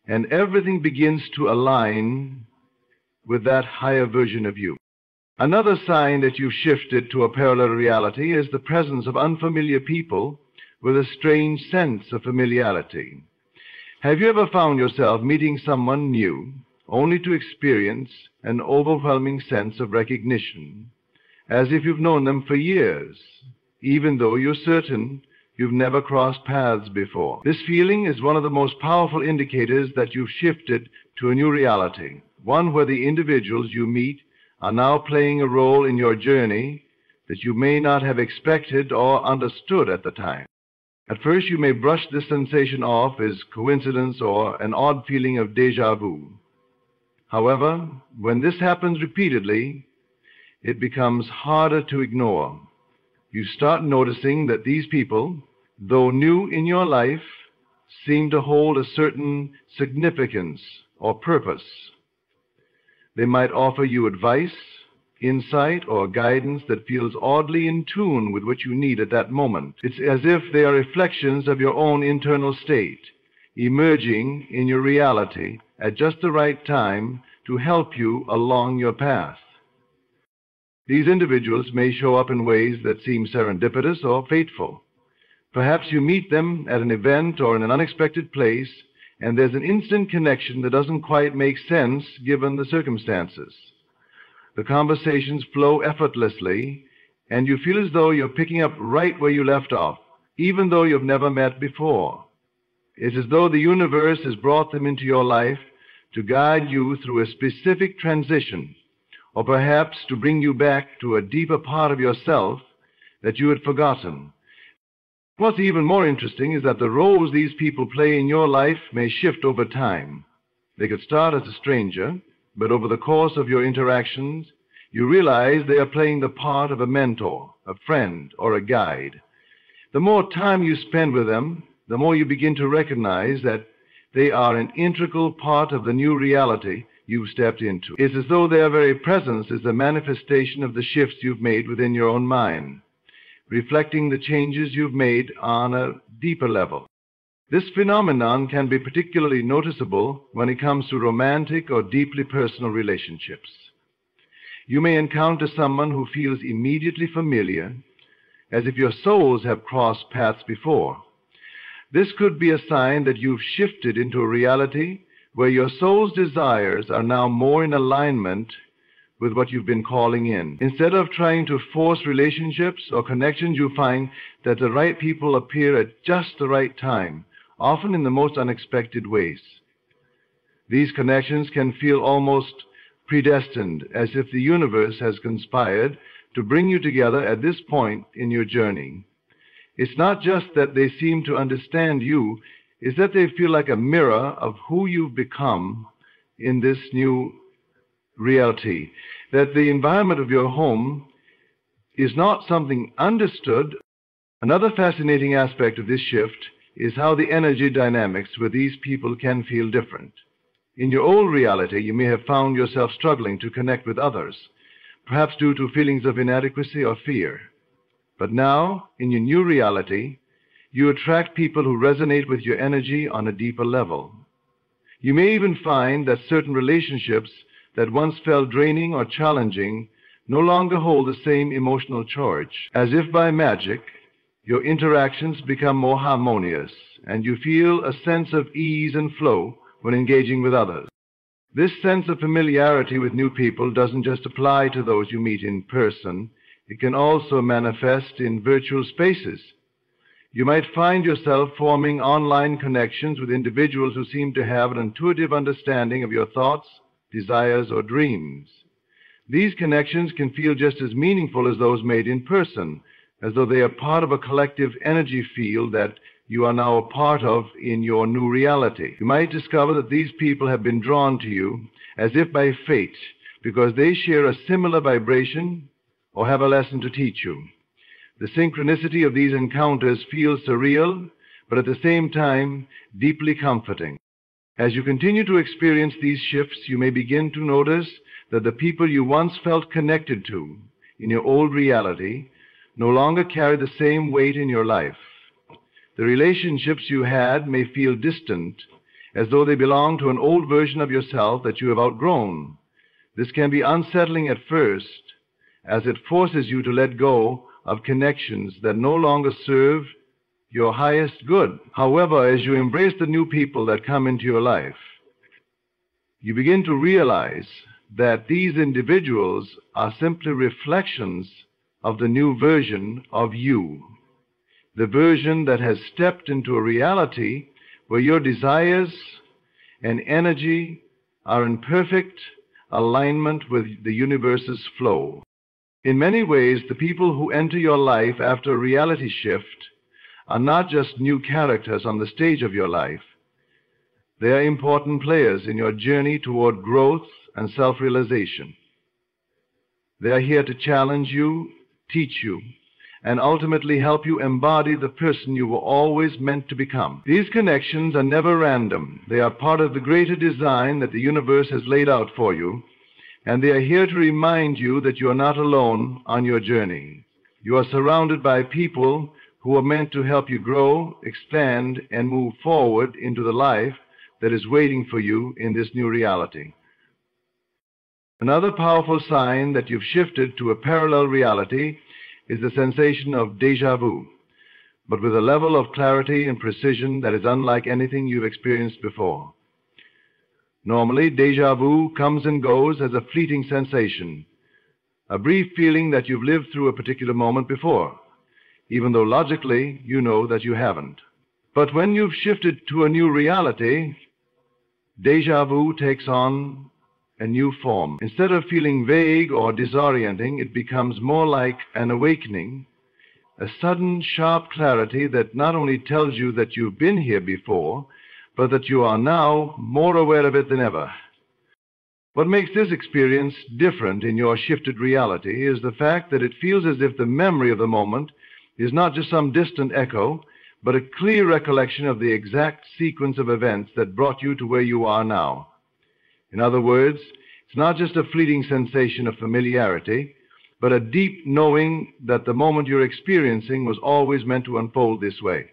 and everything begins to align with that higher version of you. Another sign that you've shifted to a parallel reality is the presence of unfamiliar people with a strange sense of familiarity. Have you ever found yourself meeting someone new only to experience an overwhelming sense of recognition, as if you've known them for years, even though you're certain you've never crossed paths before? This feeling is one of the most powerful indicators that you've shifted to a new reality, one where the individuals you meet are now playing a role in your journey that you may not have expected or understood at the time. At first, you may brush this sensation off as coincidence or an odd feeling of déjà vu. However, when this happens repeatedly, it becomes harder to ignore. You start noticing that these people, though new in your life, seem to hold a certain significance or purpose. They might offer you advice, insight, or guidance that feels oddly in tune with what you need at that moment. It's as if they are reflections of your own internal state, emerging in your reality at just the right time to help you along your path. These individuals may show up in ways that seem serendipitous or fateful. Perhaps you meet them at an event or in an unexpected place, and there's an instant connection that doesn't quite make sense given the circumstances. The conversations flow effortlessly, and you feel as though you're picking up right where you left off, even though you've never met before. It's as though the universe has brought them into your life to guide you through a specific transition, or perhaps to bring you back to a deeper part of yourself that you had forgotten. What's even more interesting is that the roles these people play in your life may shift over time. They could start as a stranger, but over the course of your interactions, you realize they are playing the part of a mentor, a friend, or a guide. The more time you spend with them, the more you begin to recognize that they are an integral part of the new reality you've stepped into. It's as though their very presence is the manifestation of the shifts you've made within your own mind, reflecting the changes you've made on a deeper level. This phenomenon can be particularly noticeable when it comes to romantic or deeply personal relationships. You may encounter someone who feels immediately familiar, as if your souls have crossed paths before. This could be a sign that you've shifted into a reality where your soul's desires are now more in alignment with what you've been calling in. Instead of trying to force relationships or connections, you find that the right people appear at just the right time, often in the most unexpected ways. These connections can feel almost predestined, as if the universe has conspired to bring you together at this point in your journey. It's not just that they seem to understand you, it's that they feel like a mirror of who you've become in this new reality. That the environment of your home is not something understood. Another fascinating aspect of this shift is how the energy dynamics with these people can feel different. In your old reality, you may have found yourself struggling to connect with others, perhaps due to feelings of inadequacy or fear. But now, in your new reality, you attract people who resonate with your energy on a deeper level. You may even find that certain relationships that once felt draining or challenging no longer hold the same emotional charge. As if by magic, your interactions become more harmonious, and you feel a sense of ease and flow when engaging with others. This sense of familiarity with new people doesn't just apply to those you meet in person. It can also manifest in virtual spaces. You might find yourself forming online connections with individuals who seem to have an intuitive understanding of your thoughts, desires, or dreams. These connections can feel just as meaningful as those made in person, as though they are part of a collective energy field that you are now a part of in your new reality. You might discover that these people have been drawn to you as if by fate, because they share a similar vibration or have a lesson to teach you. The synchronicity of these encounters feels surreal, but at the same time, deeply comforting. As you continue to experience these shifts, you may begin to notice that the people you once felt connected to in your old reality no longer carry the same weight in your life. The relationships you had may feel distant, as though they belong to an old version of yourself that you have outgrown. This can be unsettling at first, as it forces you to let go of connections that no longer serve your highest good. However, as you embrace the new people that come into your life, you begin to realize that these individuals are simply reflections of the new version of you, the version that has stepped into a reality where your desires and energy are in perfect alignment with the universe's flow. In many ways, the people who enter your life after a reality shift are not just new characters on the stage of your life. They are important players in your journey toward growth and self-realization. They are here to challenge you, teach you, and ultimately help you embody the person you were always meant to become. These connections are never random. They are part of the greater design that the universe has laid out for you, and they are here to remind you that you are not alone on your journey. You are surrounded by people who are meant to help you grow, expand, and move forward into the life that is waiting for you in this new reality. Another powerful sign that you've shifted to a parallel reality is the sensation of déjà vu, but with a level of clarity and precision that is unlike anything you've experienced before. Normally, déjà vu comes and goes as a fleeting sensation, a brief feeling that you've lived through a particular moment before, even though logically you know that you haven't. But when you've shifted to a new reality, déjà vu takes on a new form. Instead of feeling vague or disorienting, it becomes more like an awakening, a sudden, sharp clarity that not only tells you that you've been here before, but that you are now more aware of it than ever. What makes this experience different in your shifted reality is the fact that it feels as if the memory of the moment is not just some distant echo, but a clear recollection of the exact sequence of events that brought you to where you are now. In other words, it's not just a fleeting sensation of familiarity, but a deep knowing that the moment you're experiencing was always meant to unfold this way.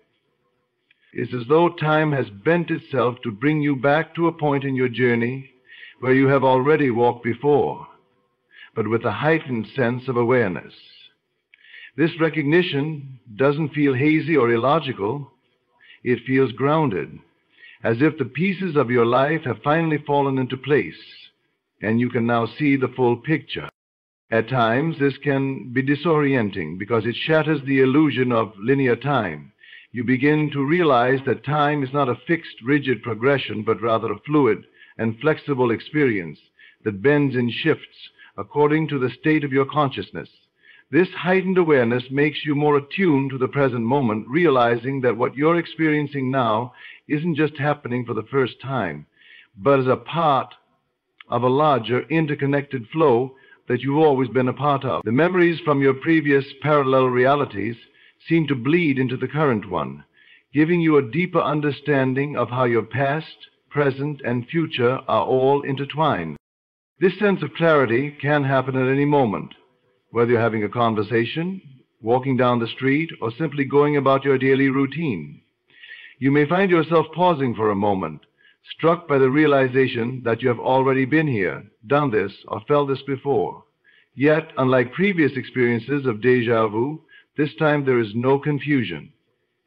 It's as though time has bent itself to bring you back to a point in your journey where you have already walked before, but with a heightened sense of awareness. This recognition doesn't feel hazy or illogical. It feels grounded, as if the pieces of your life have finally fallen into place, and you can now see the full picture. At times, this can be disorienting because it shatters the illusion of linear time. You begin to realize that time is not a fixed, rigid progression, but rather a fluid and flexible experience that bends and shifts according to the state of your consciousness. This heightened awareness makes you more attuned to the present moment, realizing that what you're experiencing now isn't just happening for the first time, but is a part of a larger interconnected flow that you've always been a part of. The memories from your previous parallel realities seem to bleed into the current one, giving you a deeper understanding of how your past, present, and future are all intertwined. This sense of clarity can happen at any moment, whether you're having a conversation, walking down the street, or simply going about your daily routine. You may find yourself pausing for a moment, struck by the realization that you have already been here, done this, or felt this before. Yet, unlike previous experiences of déjà vu, this time there is no confusion.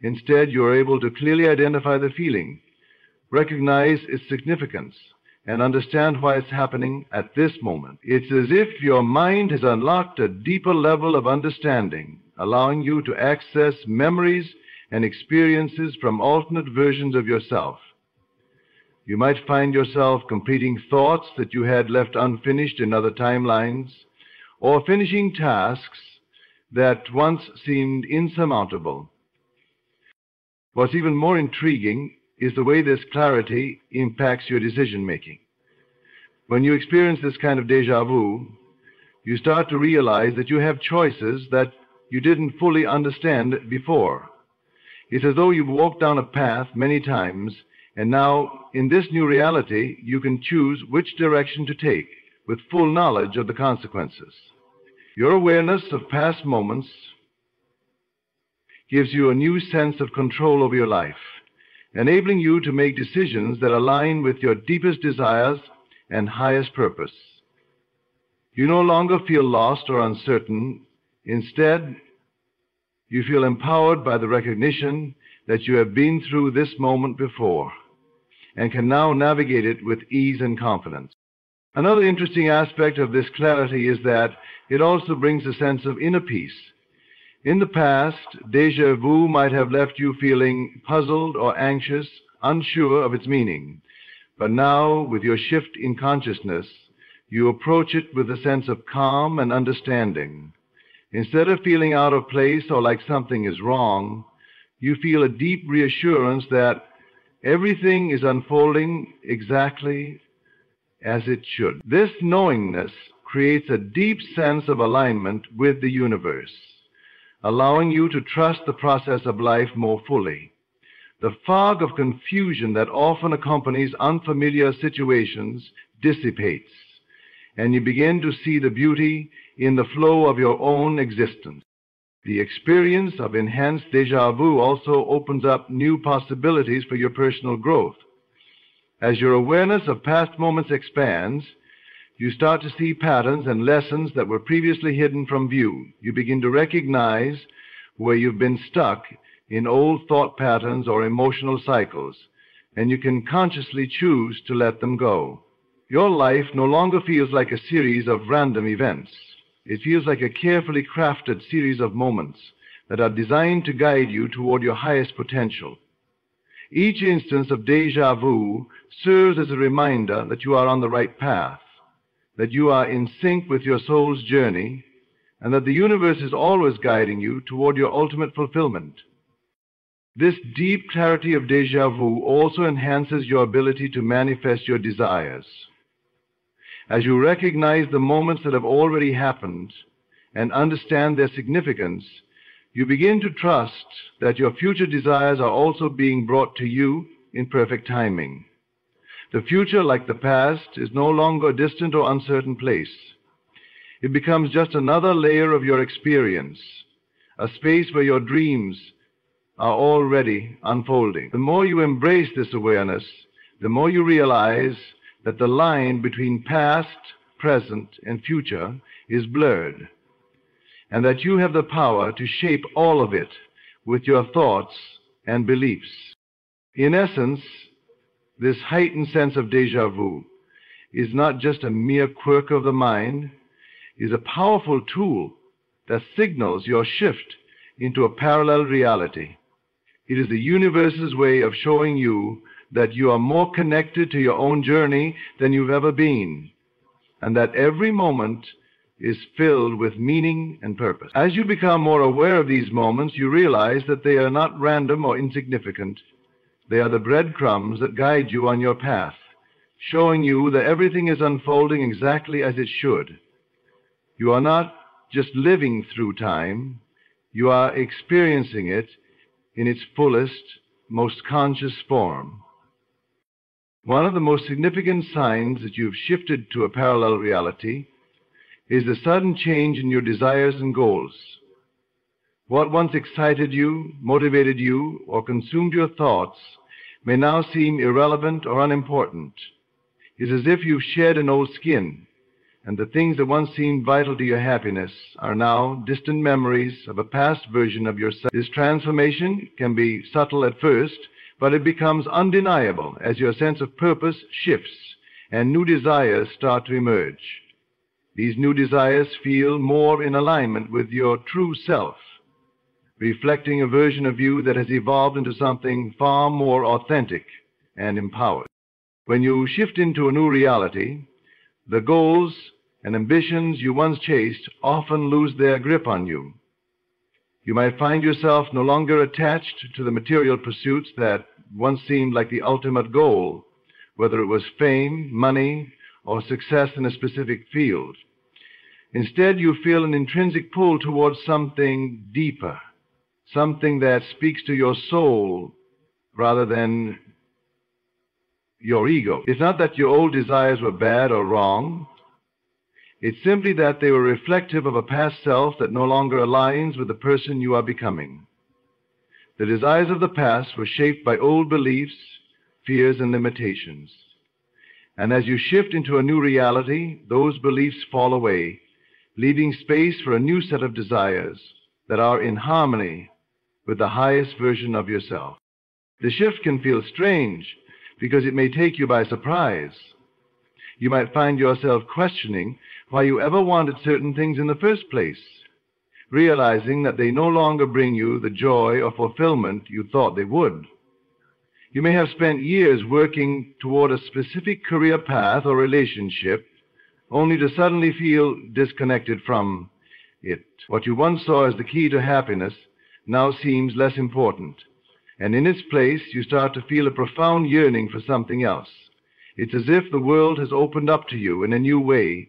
Instead, you are able to clearly identify the feeling, recognize its significance, and understand why it's happening at this moment. It's as if your mind has unlocked a deeper level of understanding, allowing you to access memories and experiences from alternate versions of yourself. You might find yourself completing thoughts that you had left unfinished in other timelines, or finishing tasks that once seemed insurmountable. What's even more intriguing is the way this clarity impacts your decision-making. When you experience this kind of déjà vu, you start to realize that you have choices that you didn't fully understand before. It's as though you've walked down a path many times, and now, in this new reality, you can choose which direction to take with full knowledge of the consequences. Your awareness of past moments gives you a new sense of control over your life, enabling you to make decisions that align with your deepest desires and highest purpose. You no longer feel lost or uncertain. Instead, you feel empowered by the recognition that you have been through this moment before and can now navigate it with ease and confidence. Another interesting aspect of this clarity is that it also brings a sense of inner peace. In the past, déjà vu might have left you feeling puzzled or anxious, unsure of its meaning. But now, with your shift in consciousness, you approach it with a sense of calm and understanding. Instead of feeling out of place or like something is wrong, you feel a deep reassurance that everything is unfolding exactly as it should. This knowingness creates a deep sense of alignment with the universe, allowing you to trust the process of life more fully. The fog of confusion that often accompanies unfamiliar situations dissipates, and you begin to see the beauty in the flow of your own existence. The experience of enhanced déjà vu also opens up new possibilities for your personal growth. As your awareness of past moments expands, you start to see patterns and lessons that were previously hidden from view. You begin to recognize where you've been stuck in old thought patterns or emotional cycles, and you can consciously choose to let them go. Your life no longer feels like a series of random events. It feels like a carefully crafted series of moments that are designed to guide you toward your highest potential. Each instance of déjà vu serves as a reminder that you are on the right path, that you are in sync with your soul's journey, and that the universe is always guiding you toward your ultimate fulfillment. This deep clarity of déjà vu also enhances your ability to manifest your desires. As you recognize the moments that have already happened and understand their significance, you begin to trust that your future desires are also being brought to you in perfect timing. The future, like the past, is no longer a distant or uncertain place. It becomes just another layer of your experience, a space where your dreams are already unfolding. The more you embrace this awareness, the more you realize that the line between past, present, and future is blurred, and that you have the power to shape all of it with your thoughts and beliefs. In essence, this heightened sense of déjà vu is not just a mere quirk of the mind, it is a powerful tool that signals your shift into a parallel reality. It is the universe's way of showing you that you are more connected to your own journey than you've ever been, and that every moment is filled with meaning and purpose. As you become more aware of these moments, you realize that they are not random or insignificant. They are the breadcrumbs that guide you on your path, showing you that everything is unfolding exactly as it should. You are not just living through time, you are experiencing it in its fullest, most conscious form. One of the most significant signs that you've shifted to a parallel reality is the sudden change in your desires and goals. What once excited you, motivated you, or consumed your thoughts may now seem irrelevant or unimportant. It's as if you've shed an old skin, and the things that once seemed vital to your happiness are now distant memories of a past version of yourself. This transformation can be subtle at first, but it becomes undeniable as your sense of purpose shifts and new desires start to emerge. These new desires feel more in alignment with your true self, reflecting a version of you that has evolved into something far more authentic and empowered. When you shift into a new reality, the goals and ambitions you once chased often lose their grip on you. You might find yourself no longer attached to the material pursuits that once seemed like the ultimate goal, whether it was fame, money, or success in a specific field. Instead, you feel an intrinsic pull towards something deeper, something that speaks to your soul rather than your ego. It's not that your old desires were bad or wrong. It's simply that they were reflective of a past self that no longer aligns with the person you are becoming. The desires of the past were shaped by old beliefs, fears, and limitations. And as you shift into a new reality, those beliefs fall away, leaving space for a new set of desires that are in harmony with the highest version of yourself. The shift can feel strange because it may take you by surprise. You might find yourself questioning why you ever wanted certain things in the first place, realizing that they no longer bring you the joy or fulfillment you thought they would. You may have spent years working toward a specific career path or relationship, only to suddenly feel disconnected from it. What you once saw as the key to happiness now seems less important, and in its place you start to feel a profound yearning for something else. It's as if the world has opened up to you in a new way,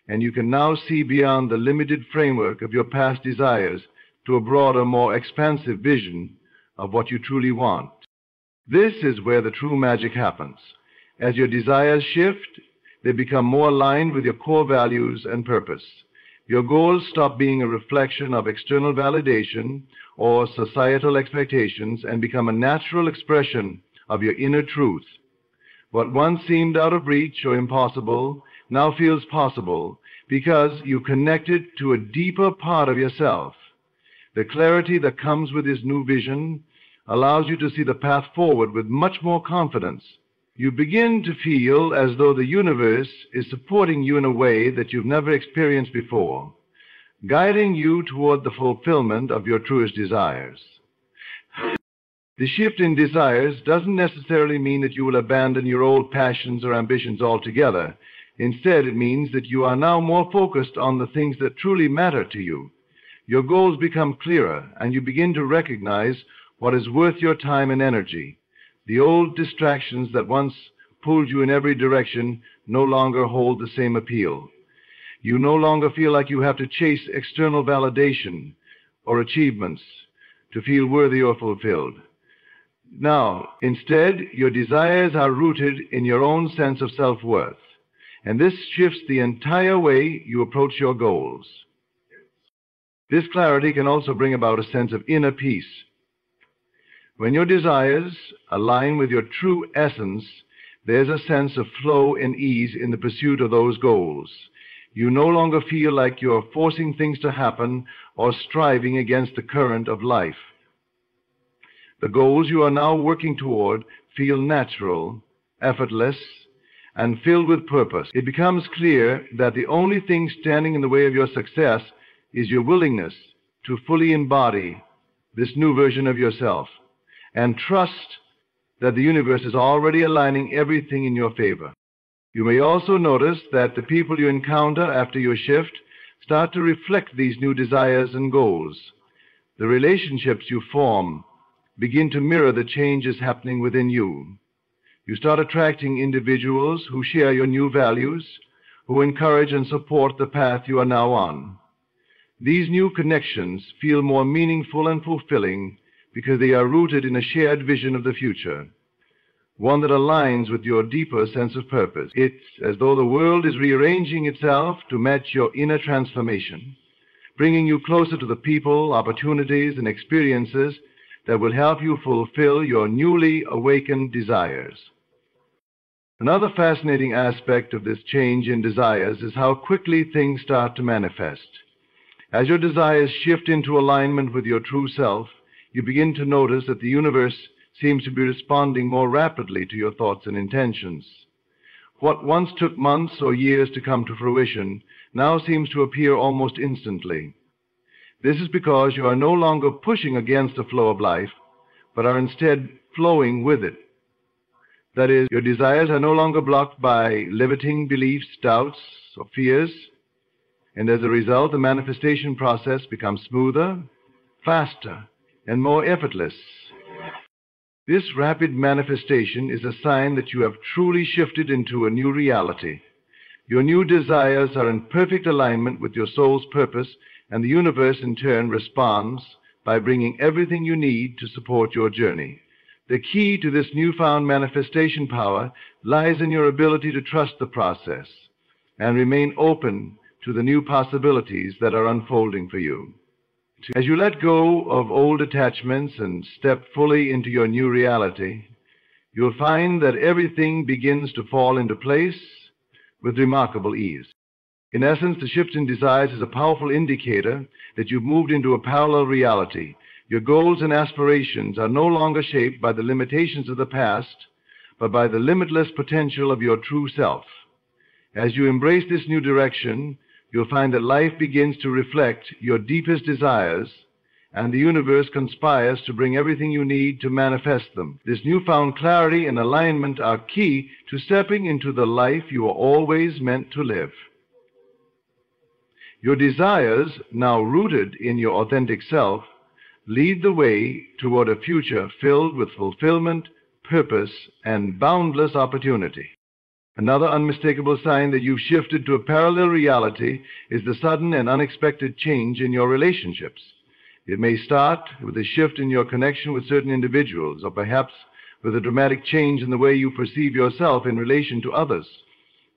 and you can now see beyond the limited framework of your past desires to a broader, more expansive vision of what you truly want. This is where the true magic happens. As your desires shift, they become more aligned with your core values and purpose. Your goals stop being a reflection of external validation or societal expectations and become a natural expression of your inner truth. What once seemed out of reach or impossible now feels possible because you connected to a deeper part of yourself. The clarity that comes with this new vision allows you to see the path forward with much more confidence. You begin to feel as though the universe is supporting you in a way that you've never experienced before, guiding you toward the fulfillment of your truest desires. The shift in desires doesn't necessarily mean that you will abandon your old passions or ambitions altogether. Instead, it means that you are now more focused on the things that truly matter to you. Your goals become clearer, and you begin to recognize what is worth your time and energy. The old distractions that once pulled you in every direction no longer hold the same appeal. You no longer feel like you have to chase external validation or achievements to feel worthy or fulfilled. Now, instead, your desires are rooted in your own sense of self-worth, and this shifts the entire way you approach your goals. This clarity can also bring about a sense of inner peace. When your desires align with your true essence, there's a sense of flow and ease in the pursuit of those goals. You no longer feel like you're forcing things to happen or striving against the current of life. The goals you are now working toward feel natural, effortless, and filled with purpose. It becomes clear that the only thing standing in the way of your success is your willingness to fully embody this new version of yourself and trust that the universe is already aligning everything in your favor. You may also notice that the people you encounter after your shift start to reflect these new desires and goals. The relationships you form begin to mirror the changes happening within you. You start attracting individuals who share your new values, who encourage and support the path you are now on. These new connections feel more meaningful and fulfilling because they are rooted in a shared vision of the future, one that aligns with your deeper sense of purpose. It's as though the world is rearranging itself to match your inner transformation, bringing you closer to the people, opportunities, and experiences that will help you fulfill your newly awakened desires. Another fascinating aspect of this change in desires is how quickly things start to manifest. As your desires shift into alignment with your true self, you begin to notice that the universe seems to be responding more rapidly to your thoughts and intentions. What once took months or years to come to fruition now seems to appear almost instantly. This is because you are no longer pushing against the flow of life, but are instead flowing with it. That is, your desires are no longer blocked by limiting beliefs, doubts, or fears, and as a result, the manifestation process becomes smoother, faster, and more effortless. This rapid manifestation is a sign that you have truly shifted into a new reality. Your new desires are in perfect alignment with your soul's purpose, and the universe in turn responds by bringing everything you need to support your journey. The key to this newfound manifestation power lies in your ability to trust the process and remain open to the new possibilities that are unfolding for you. As you let go of old attachments and step fully into your new reality, you'll find that everything begins to fall into place with remarkable ease. In essence, the shift in desires is a powerful indicator that you've moved into a parallel reality. Your goals and aspirations are no longer shaped by the limitations of the past, but by the limitless potential of your true self. As you embrace this new direction, you'll find that life begins to reflect your deepest desires, and the universe conspires to bring everything you need to manifest them. This newfound clarity and alignment are key to stepping into the life you are always meant to live. Your desires, now rooted in your authentic self, lead the way toward a future filled with fulfillment, purpose, and boundless opportunity. Another unmistakable sign that you've shifted to a parallel reality is the sudden and unexpected change in your relationships. It may start with a shift in your connection with certain individuals, or perhaps with a dramatic change in the way you perceive yourself in relation to others.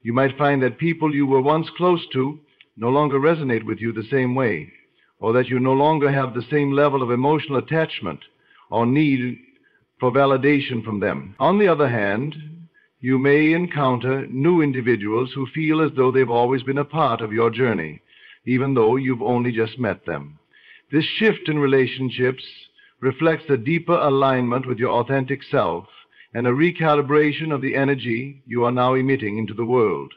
You might find that people you were once close to no longer resonate with you the same way, or that you no longer have the same level of emotional attachment or need for validation from them. On the other hand, you may encounter new individuals who feel as though they've always been a part of your journey, even though you've only just met them. This shift in relationships reflects a deeper alignment with your authentic self and a recalibration of the energy you are now emitting into the world.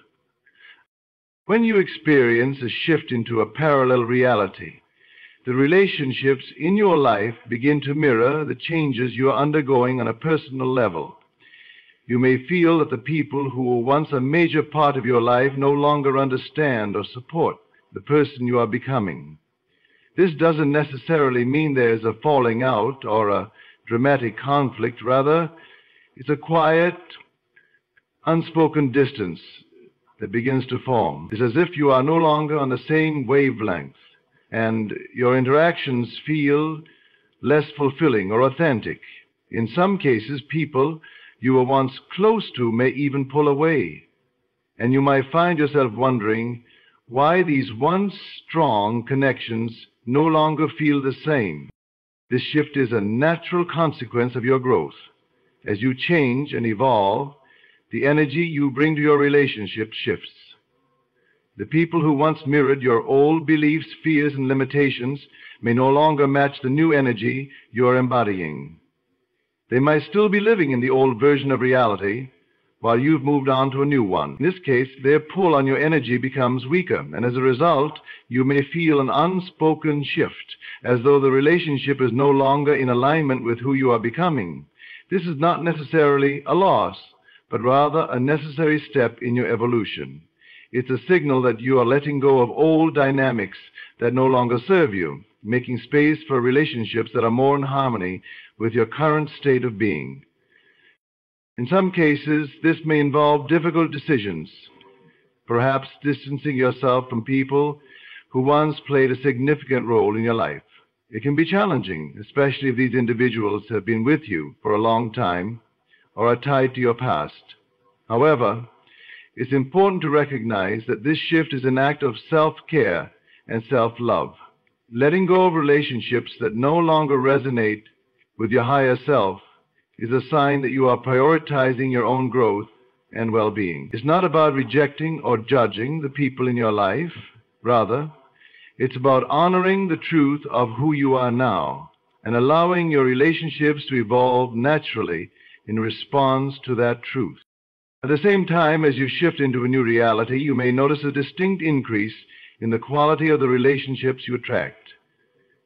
When you experience a shift into a parallel reality, the relationships in your life begin to mirror the changes you are undergoing on a personal level. You may feel that the people who were once a major part of your life no longer understand or support the person you are becoming. This doesn't necessarily mean there's a falling out or a dramatic conflict. Rather, it's a quiet, unspoken distance that begins to form. It's as if you are no longer on the same wavelength, and your interactions feel less fulfilling or authentic. In some cases, people you were once close to may even pull away, and you might find yourself wondering why these once strong connections no longer feel the same. This shift is a natural consequence of your growth. As you change and evolve, the energy you bring to your relationship shifts. The people who once mirrored your old beliefs, fears, and limitations may no longer match the new energy you are embodying. They might still be living in the old version of reality, while you've moved on to a new one. In this case, their pull on your energy becomes weaker, and as a result, you may feel an unspoken shift, as though the relationship is no longer in alignment with who you are becoming. This is not necessarily a loss, but rather a necessary step in your evolution. It's a signal that you are letting go of old dynamics that no longer serve you, making space for relationships that are more in harmony with your current state of being. In some cases, this may involve difficult decisions, perhaps distancing yourself from people who once played a significant role in your life. It can be challenging, especially if these individuals have been with you for a long time or are tied to your past. However, it's important to recognize that this shift is an act of self-care and self-love. Letting go of relationships that no longer resonate with your higher self is a sign that you are prioritizing your own growth and well-being. It's not about rejecting or judging the people in your life. Rather, it's about honoring the truth of who you are now and allowing your relationships to evolve naturally in response to that truth. At the same time, as you shift into a new reality, you may notice a distinct increase in the quality of the relationships you attract.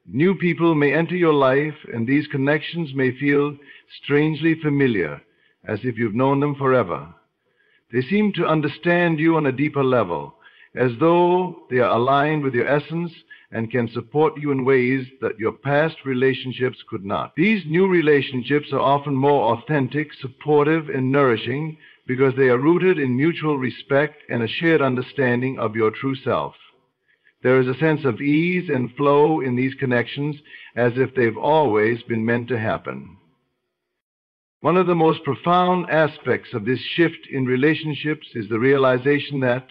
New people may enter your life, and these connections may feel strangely familiar, as if you've known them forever. They seem to understand you on a deeper level, as though they are aligned with your essence and can support you in ways that your past relationships could not. These new relationships are often more authentic, supportive, and nourishing because they are rooted in mutual respect and a shared understanding of your true self. There is a sense of ease and flow in these connections as if they've always been meant to happen. One of the most profound aspects of this shift in relationships is the realization that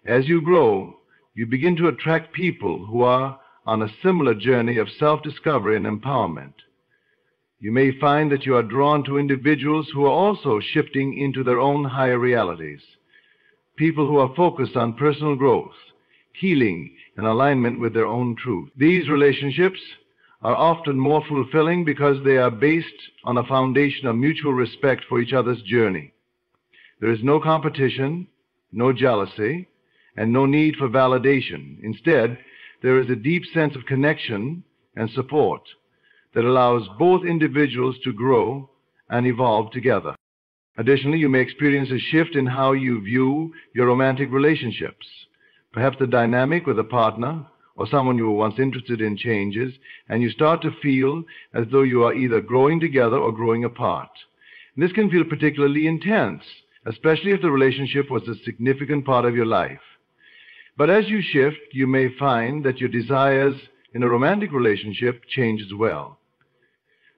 as you grow, you begin to attract people who are on a similar journey of self-discovery and empowerment. You may find that you are drawn to individuals who are also shifting into their own higher realities, people who are focused on personal growth, healing, and alignment with their own truth. These relationships are often more fulfilling because they are based on a foundation of mutual respect for each other's journey. There is no competition, no jealousy, and no need for validation. Instead, there is a deep sense of connection and support that allows both individuals to grow and evolve together. Additionally, you may experience a shift in how you view your romantic relationships. Perhaps the dynamic with a partner or someone you were once interested in changes, and you start to feel as though you are either growing together or growing apart. And this can feel particularly intense, especially if the relationship was a significant part of your life. But as you shift, you may find that your desires in a romantic relationship change as well.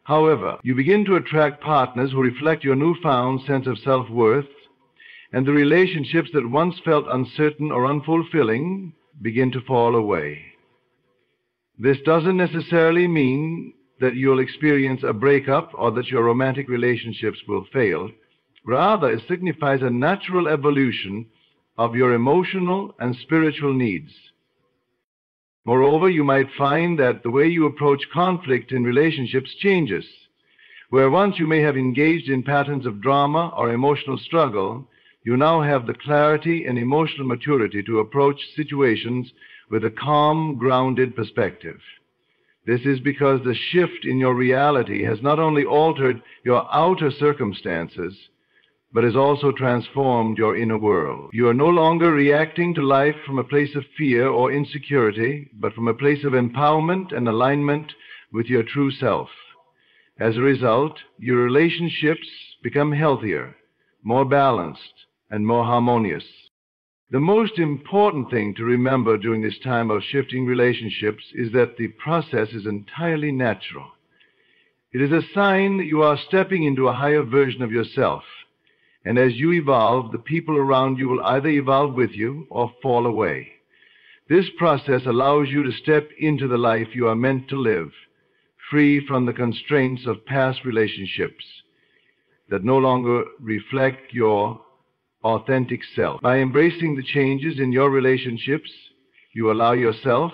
However, you begin to attract partners who reflect your newfound sense of self-worth, and the relationships that once felt uncertain or unfulfilling begin to fall away. This doesn't necessarily mean that you'll experience a breakup or that your romantic relationships will fail. Rather, it signifies a natural evolution of your emotional and spiritual needs. Moreover, you might find that the way you approach conflict in relationships changes. Where once you may have engaged in patterns of drama or emotional struggle, you now have the clarity and emotional maturity to approach situations with a calm, grounded perspective. This is because the shift in your reality has not only altered your outer circumstances, but has also transformed your inner world. You are no longer reacting to life from a place of fear or insecurity, but from a place of empowerment and alignment with your true self. As a result, your relationships become healthier, more balanced, and more harmonious. The most important thing to remember during this time of shifting relationships is that the process is entirely natural. It is a sign that you are stepping into a higher version of yourself. And as you evolve, the people around you will either evolve with you or fall away. This process allows you to step into the life you are meant to live, free from the constraints of past relationships that no longer reflect your authentic self. By embracing the changes in your relationships, you allow yourself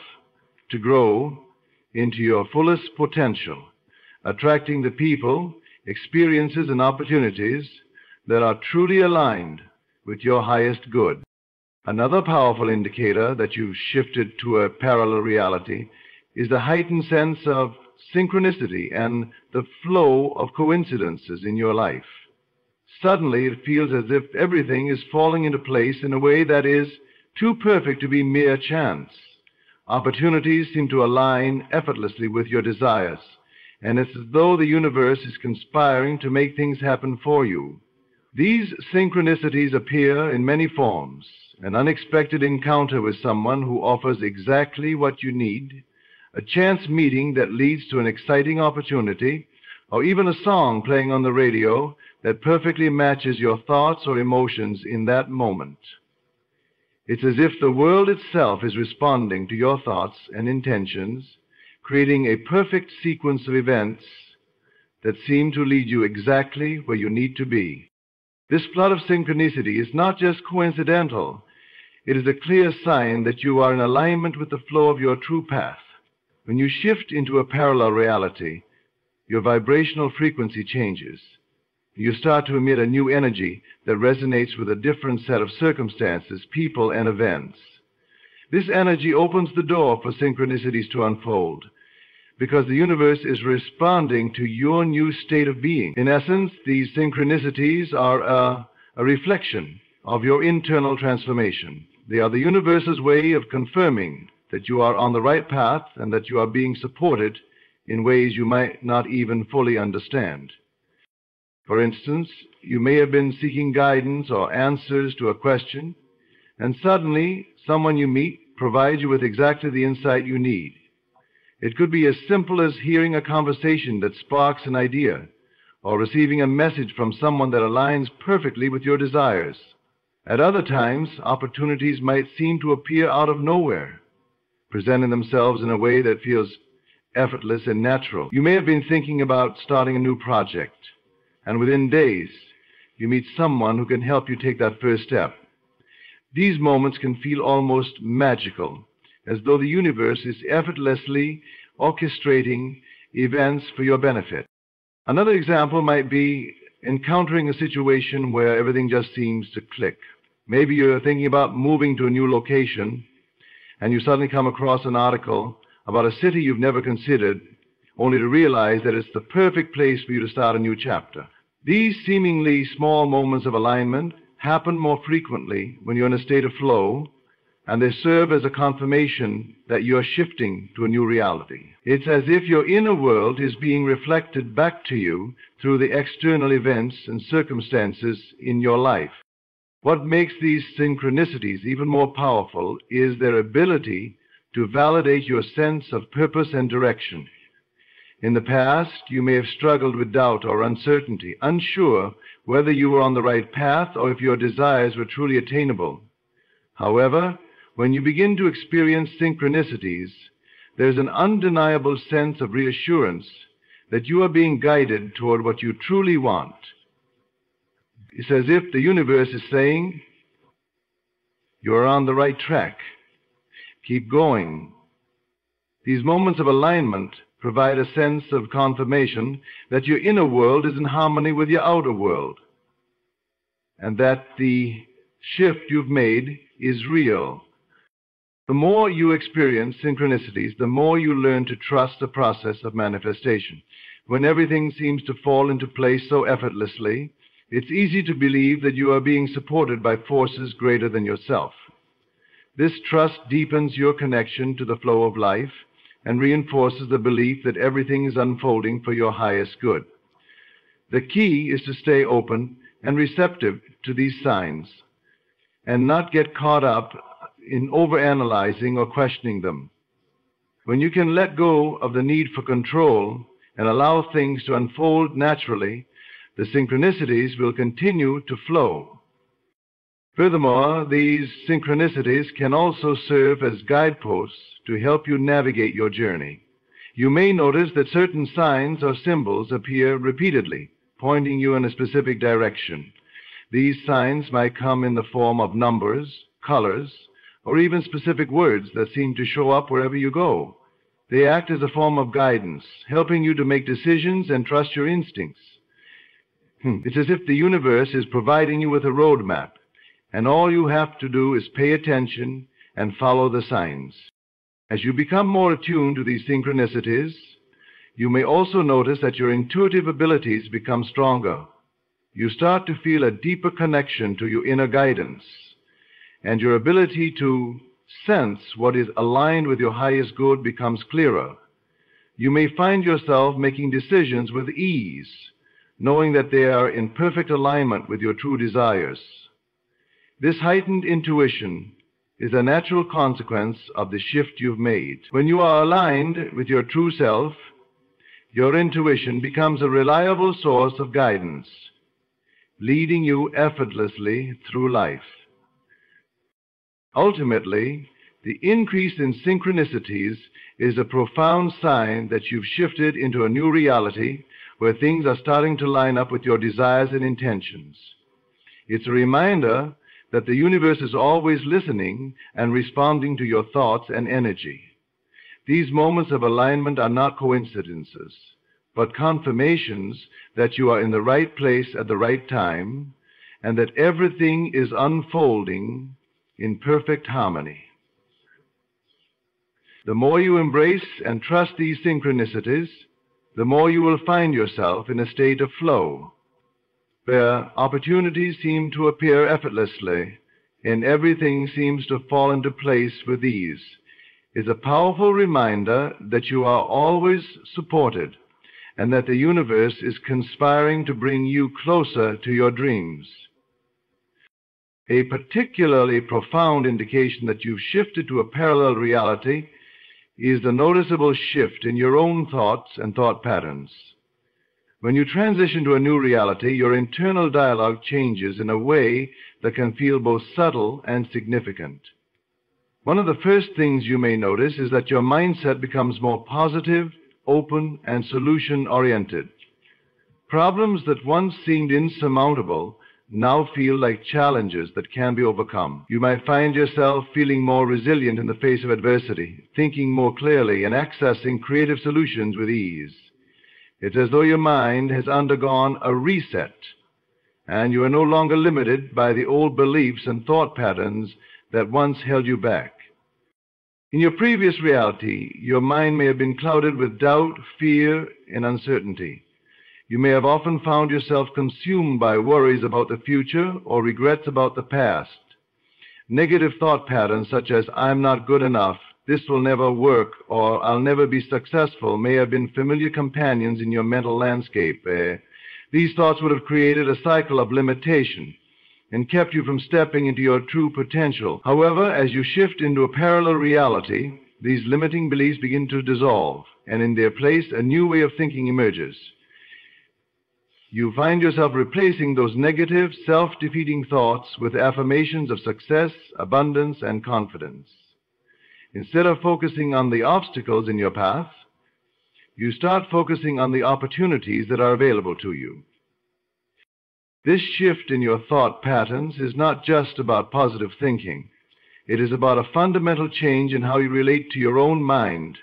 to grow into your fullest potential, attracting the people, experiences, and opportunities that are truly aligned with your highest good. Another powerful indicator that you've shifted to a parallel reality is the heightened sense of synchronicity and the flow of coincidences in your life. Suddenly it feels as if everything is falling into place in a way that is too perfect to be mere chance. Opportunities seem to align effortlessly with your desires, and it's as though the universe is conspiring to make things happen for you. These synchronicities appear in many forms: an unexpected encounter with someone who offers exactly what you need, a chance meeting that leads to an exciting opportunity, or even a song playing on the radio that perfectly matches your thoughts or emotions in that moment. It's as if the world itself is responding to your thoughts and intentions, creating a perfect sequence of events that seem to lead you exactly where you need to be. This flood of synchronicity is not just coincidental. It is a clear sign that you are in alignment with the flow of your true path. When you shift into a parallel reality, your vibrational frequency changes. You start to emit a new energy that resonates with a different set of circumstances, people, and events. This energy opens the door for synchronicities to unfold, because the universe is responding to your new state of being. In essence, these synchronicities are a reflection of your internal transformation. They are the universe's way of confirming that you are on the right path and that you are being supported in ways you might not even fully understand. For instance, you may have been seeking guidance or answers to a question, and suddenly someone you meet provides you with exactly the insight you need. It could be as simple as hearing a conversation that sparks an idea, or receiving a message from someone that aligns perfectly with your desires. At other times, opportunities might seem to appear out of nowhere, presenting themselves in a way that feels effortless and natural. You may have been thinking about starting a new project, and within days, you meet someone who can help you take that first step. These moments can feel almost magical, as though the universe is effortlessly orchestrating events for your benefit. Another example might be encountering a situation where everything just seems to click. Maybe you're thinking about moving to a new location, and you suddenly come across an article about a city you've never considered, only to realize that it's the perfect place for you to start a new chapter. These seemingly small moments of alignment happen more frequently when you're in a state of flow, and they serve as a confirmation that you're shifting to a new reality. It's as if your inner world is being reflected back to you through the external events and circumstances in your life. What makes these synchronicities even more powerful is their ability to validate your sense of purpose and direction. In the past, you may have struggled with doubt or uncertainty, unsure whether you were on the right path or if your desires were truly attainable. However, when you begin to experience synchronicities, there's an undeniable sense of reassurance that you are being guided toward what you truly want. It's as if the universe is saying, you're on the right track. Keep going. These moments of alignment provide a sense of confirmation that your inner world is in harmony with your outer world, and that the shift you've made is real. The more you experience synchronicities, the more you learn to trust the process of manifestation. When everything seems to fall into place so effortlessly, it's easy to believe that you are being supported by forces greater than yourself. This trust deepens your connection to the flow of life and reinforces the belief that everything is unfolding for your highest good. The key is to stay open and receptive to these signs and not get caught up in overanalyzing or questioning them. When you can let go of the need for control and allow things to unfold naturally, the synchronicities will continue to flow. Furthermore, these synchronicities can also serve as guideposts to help you navigate your journey. You may notice that certain signs or symbols appear repeatedly, pointing you in a specific direction. These signs might come in the form of numbers, colors, or even specific words that seem to show up wherever you go. They act as a form of guidance, helping you to make decisions and trust your instincts. It's as if the universe is providing you with a roadmap, and all you have to do is pay attention and follow the signs. As you become more attuned to these synchronicities, You may also notice that your intuitive abilities become stronger. You start to feel a deeper connection to your inner guidance, and your ability to sense what is aligned with your highest good becomes clearer. You may find yourself making decisions with ease, knowing that they are in perfect alignment with your true desires. This heightened intuition is a natural consequence of the shift you've made. When you are aligned with your true self, your intuition becomes a reliable source of guidance, leading you effortlessly through life. Ultimately, the increase in synchronicities is a profound sign that you've shifted into a new reality where things are starting to line up with your desires and intentions. It's a reminder that the universe is always listening and responding to your thoughts and energy. These moments of alignment are not coincidences, but confirmations that you are in the right place at the right time and that everything is unfolding in perfect harmony. The more you embrace and trust these synchronicities, the more you will find yourself in a state of flow, where opportunities seem to appear effortlessly and everything seems to fall into place with ease. It's a powerful reminder that you are always supported and that the universe is conspiring to bring you closer to your dreams. A particularly profound indication that you've shifted to a parallel reality is the noticeable shift in your own thoughts and thought patterns. When you transition to a new reality, your internal dialogue changes in a way that can feel both subtle and significant. One of the first things you may notice is that your mindset becomes more positive, open, and solution-oriented. Problems that once seemed insurmountable now feel like challenges that can be overcome. You might find yourself feeling more resilient in the face of adversity, thinking more clearly, and accessing creative solutions with ease. It's as though your mind has undergone a reset, and you are no longer limited by the old beliefs and thought patterns that once held you back. In your previous reality, your mind may have been clouded with doubt, fear, and uncertainty. You may have often found yourself consumed by worries about the future or regrets about the past. Negative thought patterns such as, "I'm not good enough," "this will never work," or "I'll never be successful" may have been familiar companions in your mental landscape. These thoughts would have created a cycle of limitation and kept you from stepping into your true potential. However, as you shift into a parallel reality, these limiting beliefs begin to dissolve, and in their place, a new way of thinking emerges. You find yourself replacing those negative, self-defeating thoughts with affirmations of success, abundance, and confidence. Instead of focusing on the obstacles in your path, you start focusing on the opportunities that are available to you. This shift in your thought patterns is not just about positive thinking. It is about a fundamental change in how you relate to your own mind.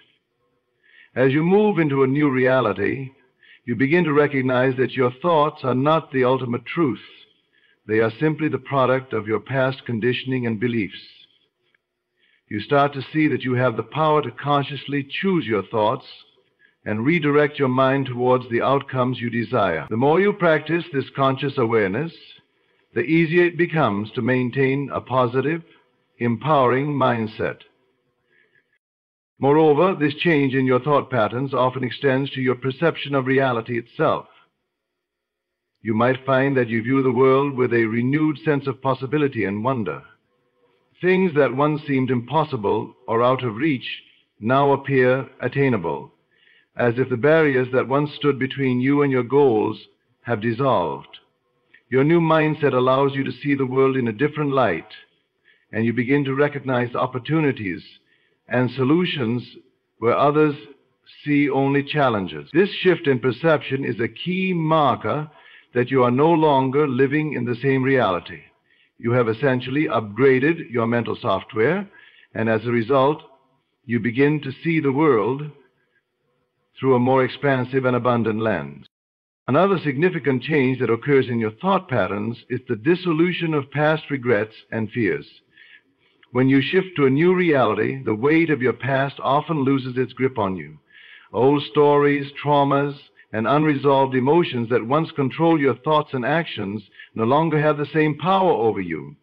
As you move into a new reality, you begin to recognize that your thoughts are not the ultimate truth. They are simply the product of your past conditioning and beliefs. You start to see that you have the power to consciously choose your thoughts and redirect your mind towards the outcomes you desire. The more you practice this conscious awareness, the easier it becomes to maintain a positive, empowering mindset. Moreover, this change in your thought patterns often extends to your perception of reality itself. You might find that you view the world with a renewed sense of possibility and wonder. Things that once seemed impossible or out of reach now appear attainable, as if the barriers that once stood between you and your goals have dissolved. Your new mindset allows you to see the world in a different light, and you begin to recognize opportunities and solutions where others see only challenges. This shift in perception is a key marker that you are no longer living in the same reality. You have essentially upgraded your mental software, and as a result, you begin to see the world through a more expansive and abundant lens. Another significant change that occurs in your thought patterns is the dissolution of past regrets and fears. When you shift to a new reality, the weight of your past often loses its grip on you. Old stories, traumas, and unresolved emotions that once controlled your thoughts and actions no longer have the same power over you.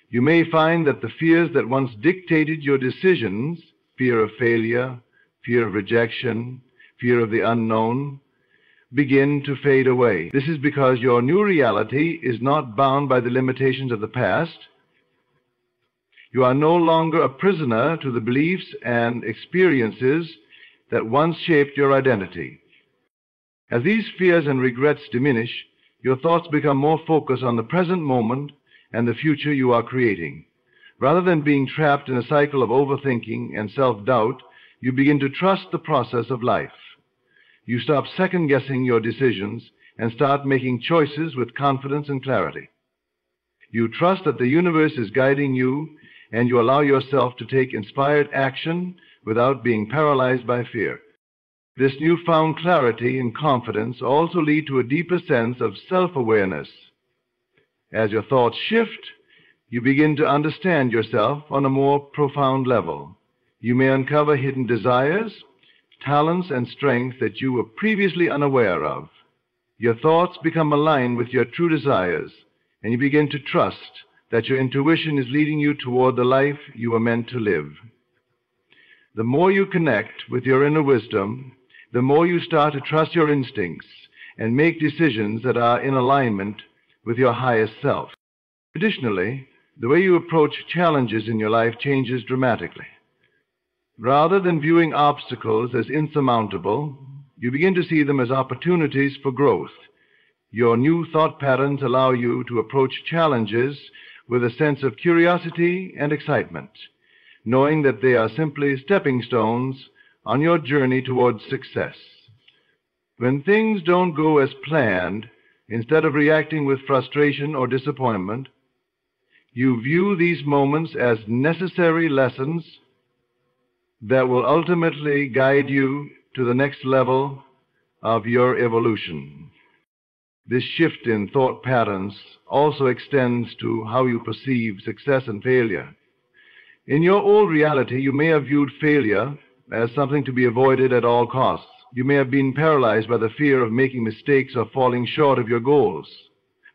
You may find that the fears that once dictated your decisions, fear of failure, fear of rejection, fear of the unknown, begin to fade away. This is because your new reality is not bound by the limitations of the past. You are no longer a prisoner to the beliefs and experiences that once shaped your identity. As these fears and regrets diminish, your thoughts become more focused on the present moment and the future you are creating. Rather than being trapped in a cycle of overthinking and self-doubt, you begin to trust the process of life. You stop second-guessing your decisions and start making choices with confidence and clarity. You trust that the universe is guiding you, and you allow yourself to take inspired action without being paralyzed by fear. This newfound clarity and confidence also lead to a deeper sense of self-awareness. As your thoughts shift, you begin to understand yourself on a more profound level. You may uncover hidden desires, talents, and strengths that you were previously unaware of. Your thoughts become aligned with your true desires, and you begin to trust that your intuition is leading you toward the life you were meant to live. The more you connect with your inner wisdom, the more you start to trust your instincts and make decisions that are in alignment with your highest self. Additionally, the way you approach challenges in your life changes dramatically. Rather than viewing obstacles as insurmountable, you begin to see them as opportunities for growth. Your new thought patterns allow you to approach challenges with a sense of curiosity and excitement, knowing that they are simply stepping stones on your journey towards success. When things don't go as planned, instead of reacting with frustration or disappointment, you view these moments as necessary lessons that will ultimately guide you to the next level of your evolution. This shift in thought patterns also extends to how you perceive success and failure. In your old reality, you may have viewed failure as something to be avoided at all costs. You may have been paralyzed by the fear of making mistakes or falling short of your goals.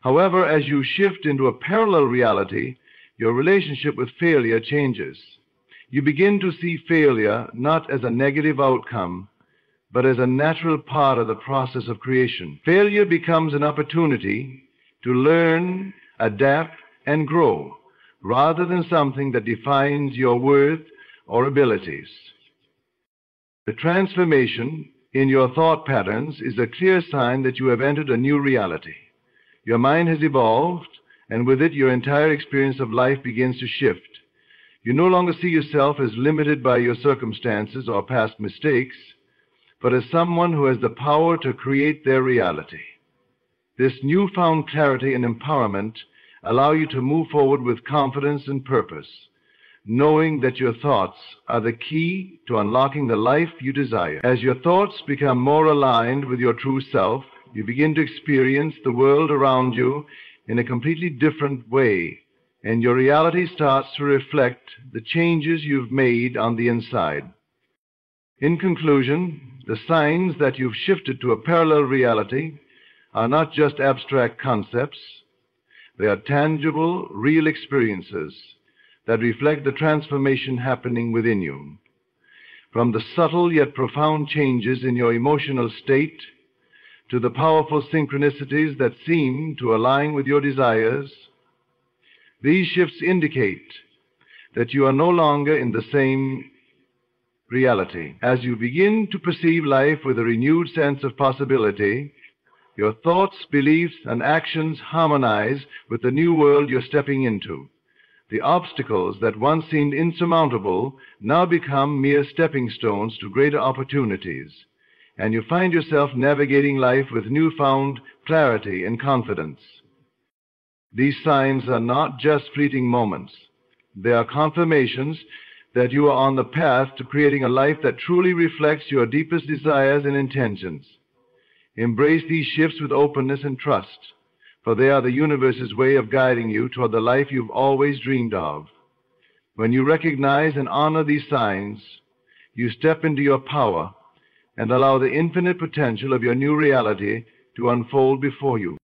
However, as you shift into a parallel reality, your relationship with failure changes. You begin to see failure not as a negative outcome, but as a natural part of the process of creation. Failure becomes an opportunity to learn, adapt, and grow, rather than something that defines your worth or abilities. The transformation in your thought patterns is a clear sign that you have entered a new reality. Your mind has evolved, and with it your entire experience of life begins to shift. You no longer see yourself as limited by your circumstances or past mistakes, but as someone who has the power to create their reality. This newfound clarity and empowerment allow you to move forward with confidence and purpose, knowing that your thoughts are the key to unlocking the life you desire. As your thoughts become more aligned with your true self, you begin to experience the world around you in a completely different way, and your reality starts to reflect the changes you've made on the inside. In conclusion, the signs that you've shifted to a parallel reality are not just abstract concepts. They are tangible, real experiences that reflect the transformation happening within you. From the subtle yet profound changes in your emotional state to the powerful synchronicities that seem to align with your desires, these shifts indicate that you are no longer in the same reality. As you begin to perceive life with a renewed sense of possibility, your thoughts, beliefs, and actions harmonize with the new world you're stepping into. The obstacles that once seemed insurmountable now become mere stepping stones to greater opportunities, and you find yourself navigating life with newfound clarity and confidence. These signs are not just fleeting moments. They are confirmations that you are on the path to creating a life that truly reflects your deepest desires and intentions. Embrace these shifts with openness and trust, for they are the universe's way of guiding you toward the life you've always dreamed of. When you recognize and honor these signs, you step into your power and allow the infinite potential of your new reality to unfold before you.